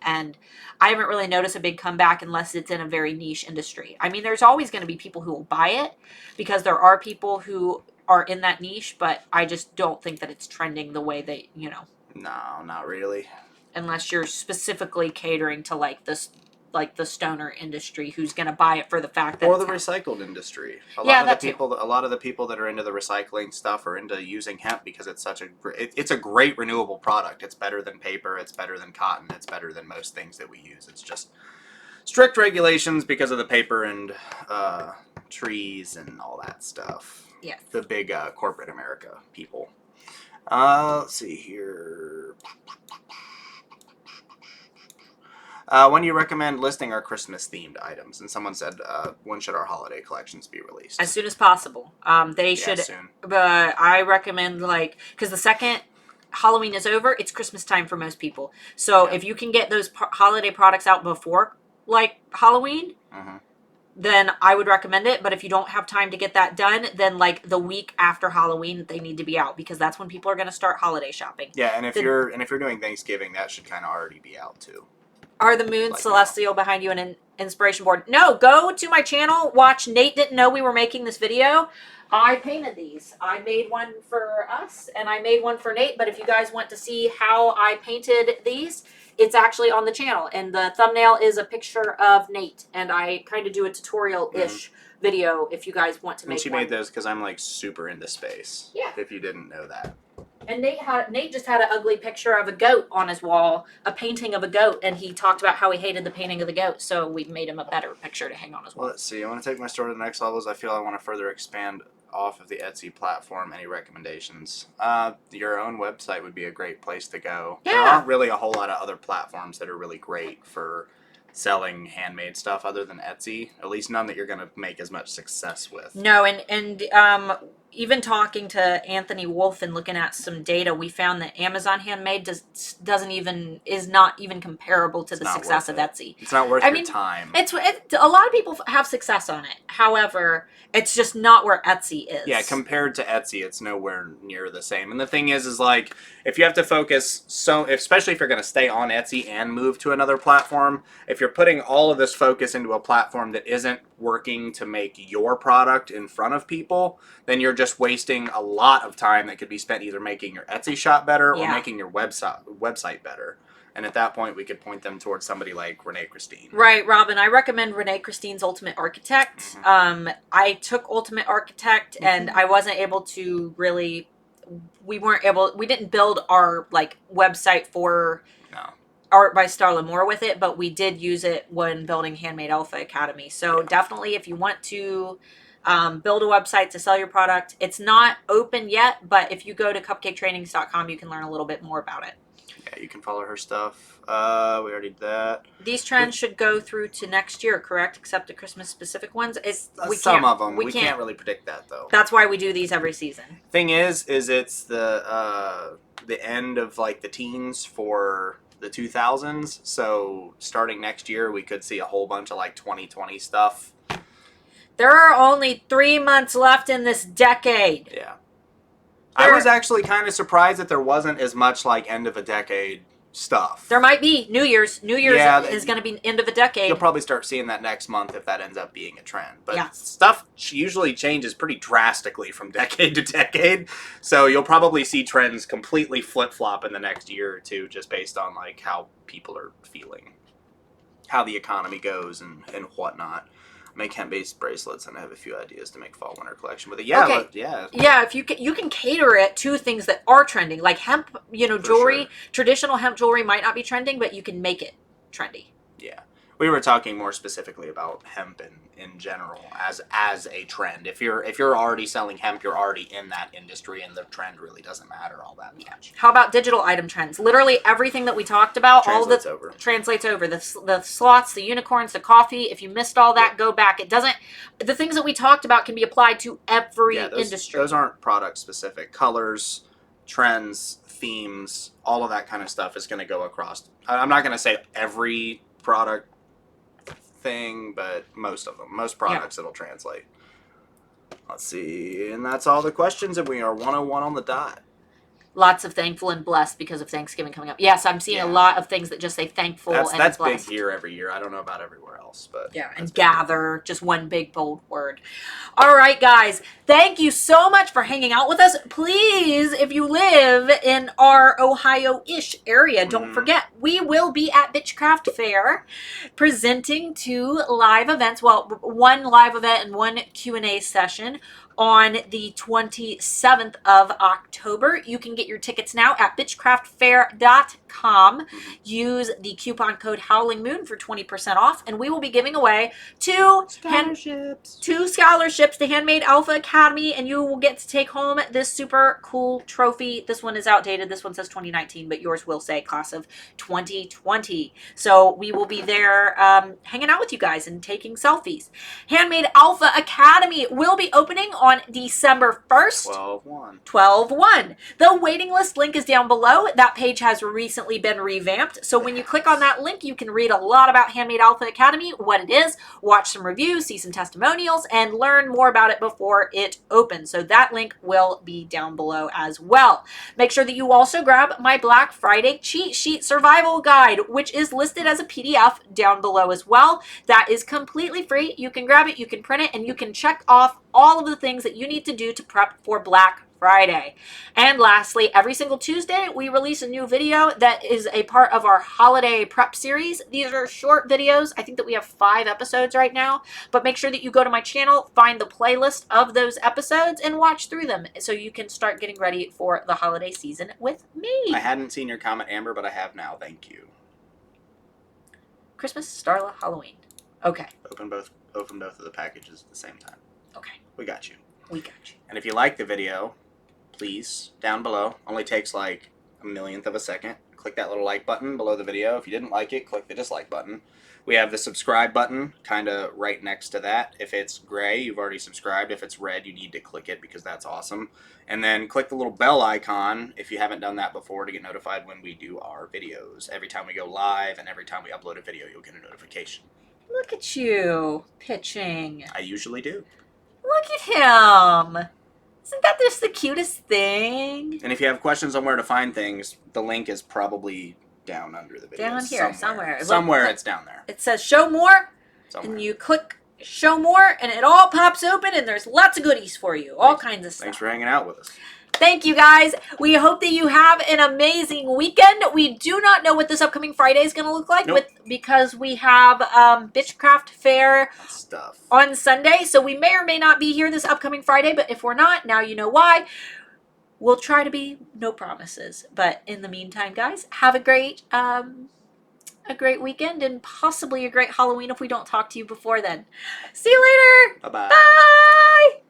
And I haven't really noticed a big comeback unless it's in a very niche industry. I mean, there's always going to be people who will buy it because there are people who are in that niche, but I just don't think that it's trending the way that, you know. No, not really. Unless you're specifically catering to like this, like the stoner industry, who's going to buy it for the fact that or the recycled industry. A lot of the people that are into the recycling stuff are into using hemp because it's such it's a great renewable product. It's better than paper. It's better than cotton. It's better than most things that we use. It's just strict regulations because of the paper and trees and all that stuff. Yeah. The big corporate America people. Let's see here. When do you recommend listing our Christmas-themed items? And someone said, when should our holiday collections be released? As soon as possible. They should. Soon. But I recommend, like, because the second Halloween is over, it's Christmas time for most people. So if you can get those holiday products out before, like, Halloween, then I would recommend it. But if you don't have time to get that done, then, like, the week after Halloween, they need to be out because that's when people are going to start holiday shopping. Yeah, and if you're doing Thanksgiving, that should kind of already be out too. Are the moons celestial behind you an inspiration board? No, go to my channel, watch Nate Didn't Know We Were Making This Video. I painted these. I made one for us, and I made one for Nate, but if you guys want to see how I painted these, it's actually on the channel, and the thumbnail is a picture of Nate, and I kind of do a tutorial-ish video if you guys want to make one. And she made those because I'm, like, super into space. Yeah. If you didn't know that. And Nate just had an ugly picture of a goat on his wall, a painting of a goat, and he talked about how he hated the painting of the goat, so we made him a better picture to hang on his wall. Well, let's see. I want to take my store to the next levels. I feel I want to further expand off of the Etsy platform. Any recommendations? Your own website would be a great place to go. Yeah. There aren't really a whole lot of other platforms that are really great for selling handmade stuff other than Etsy. At least none that you're going to make as much success with. No, and even talking to Anthony Wolf and looking at some data, we found that Amazon Handmade is not even comparable to the success of Etsy. It's not worth your time. A lot of people have success on it. However, it's just not where Etsy is. Yeah, compared to Etsy, it's nowhere near the same. And the thing is like, if you have to focus, especially if you're going to stay on Etsy and move to another platform, if you're putting all of this focus into a platform that isn't working to make your product in front of people, then you're just wasting a lot of time that could be spent either making your Etsy shop better or making your website better. And at that point, we could point them towards somebody like Renee Christine. Right, Robin. I recommend Renee Christine's Ultimate Architect. I took Ultimate Architect, and I wasn't able to really. We didn't build our website for Art by Starla Moore with it, but we did use it when building Handmade Alpha Academy. So definitely, if you want to build a website to sell your product, it's not open yet, but if you go to cupcaketrainings.com, you can learn a little bit more about it. Yeah, you can follow her stuff. We already did that. These trends should go through to next year, correct? Except the Christmas specific ones. Some of them. We can't really predict that though. That's why we do these every season. Thing is it's the end of like the teens for the 2000s. So starting next year, we could see a whole bunch of like 2020 stuff. There are only 3 months left in this decade. Yeah. I was actually kind of surprised that there wasn't as much like end of a decade stuff. There might be New Year's. New Year's is going to be end of a decade. You'll probably start seeing that next month if that ends up being a trend. But stuff usually changes pretty drastically from decade to decade. So you'll probably see trends completely flip-flop in the next year or two just based on like how people are feeling, how the economy goes and whatnot. Make hemp-based bracelets, and I have a few ideas to make fall-winter collection with it. Yeah, yeah. If you can cater it to things that are trending, like hemp, jewelry. Sure. Traditional hemp jewelry might not be trending, but you can make it trendy. Yeah. We were talking more specifically about hemp in general as a trend. If you're already selling hemp, you're already in that industry, and the trend really doesn't matter all that much. How about digital item trends? Literally everything that we talked about, Translates over. Translates over. The sloths, the unicorns, the coffee. If you missed all that, go back. It doesn't. The things that we talked about can be applied to every industry. Those aren't product specific. Colors, trends, themes, all of that kind of stuff is going to go across. I'm not going to say every product thing, but most of them, most products it'll translate. Let's see, and that's all the questions, and we are 101 on the dot. Lots of thankful and blessed because of Thanksgiving coming up. Yes, I'm seeing a lot of things that just say thankful and that's blessed. big here every year. I don't know about everywhere else, but and gather, just one big bold word. All right, guys, thank you so much for hanging out with us. Please, if you live in our Ohio-ish area, don't forget, we will be at Beachcraft Fair presenting 2 live events. Well, 1 live event and 1 Q&A session on the 27th of October. You can get your tickets now at bitchcraftfair.com. Use the coupon code Howling Moon for 20% off, and we will be giving away 2 scholarships to Handmade Alpha Academy, and you will get to take home this super cool trophy. This one is outdated. This one says 2019, but yours will say class of 2020. So we will be there hanging out with you guys and taking selfies. Handmade Alpha Academy will be opening on December 1st. 12/1. The waiting list link is down below. That page has recently been revamped. So when you click on that link, you can read a lot about Handmade Alpha Academy, what it is, watch some reviews, see some testimonials, and learn more about it before it opens. So that link will be down below as well. Make sure that you also grab my Black Friday cheat sheet survival guide, which is listed as a PDF down below as well. That is completely free. You can grab it, you can print it, and you can check off all of the things that you need to do to prep for Black Friday. And lastly, every single Tuesday, we release a new video that is a part of our holiday prep series. These are short videos. I think that we have 5 episodes right now, but make sure that you go to my channel, find the playlist of those episodes, and watch through them so you can start getting ready for the holiday season with me. I hadn't seen your comment, Amber, but I have now. Thank you. Christmas, Starla, Halloween. Okay. Open both of the packages at the same time. Okay. We got you. We got you. And if you like the video, please, down below, only takes like a millionth of a second. Click that little like button below the video. If you didn't like it, click the dislike button. We have the subscribe button kind of right next to that. If it's gray, you've already subscribed. If it's red, you need to click it because that's awesome. And then click the little bell icon if you haven't done that before to get notified when we do our videos. Every time we go live and every time we upload a video, you'll get a notification. Look at you pitching. I usually do. Look at him. Isn't that just the cutest thing? And if you have questions on where to find things, the link is probably down under the video. Down here, somewhere. Somewhere it's down there. It says show more, and you click show more, and it all pops open, and there's lots of goodies for you. All kinds of stuff. Thanks for hanging out with us. Thank you, guys. We hope that you have an amazing weekend. We do not know what this upcoming Friday is going to look like because we have Beachcraft Fair stuff on Sunday. So we may or may not be here this upcoming Friday, but if we're not, now you know why. We'll try to be. No promises. But in the meantime, guys, have a great weekend and possibly a great Halloween if we don't talk to you before then. See you later. Bye-bye. Bye.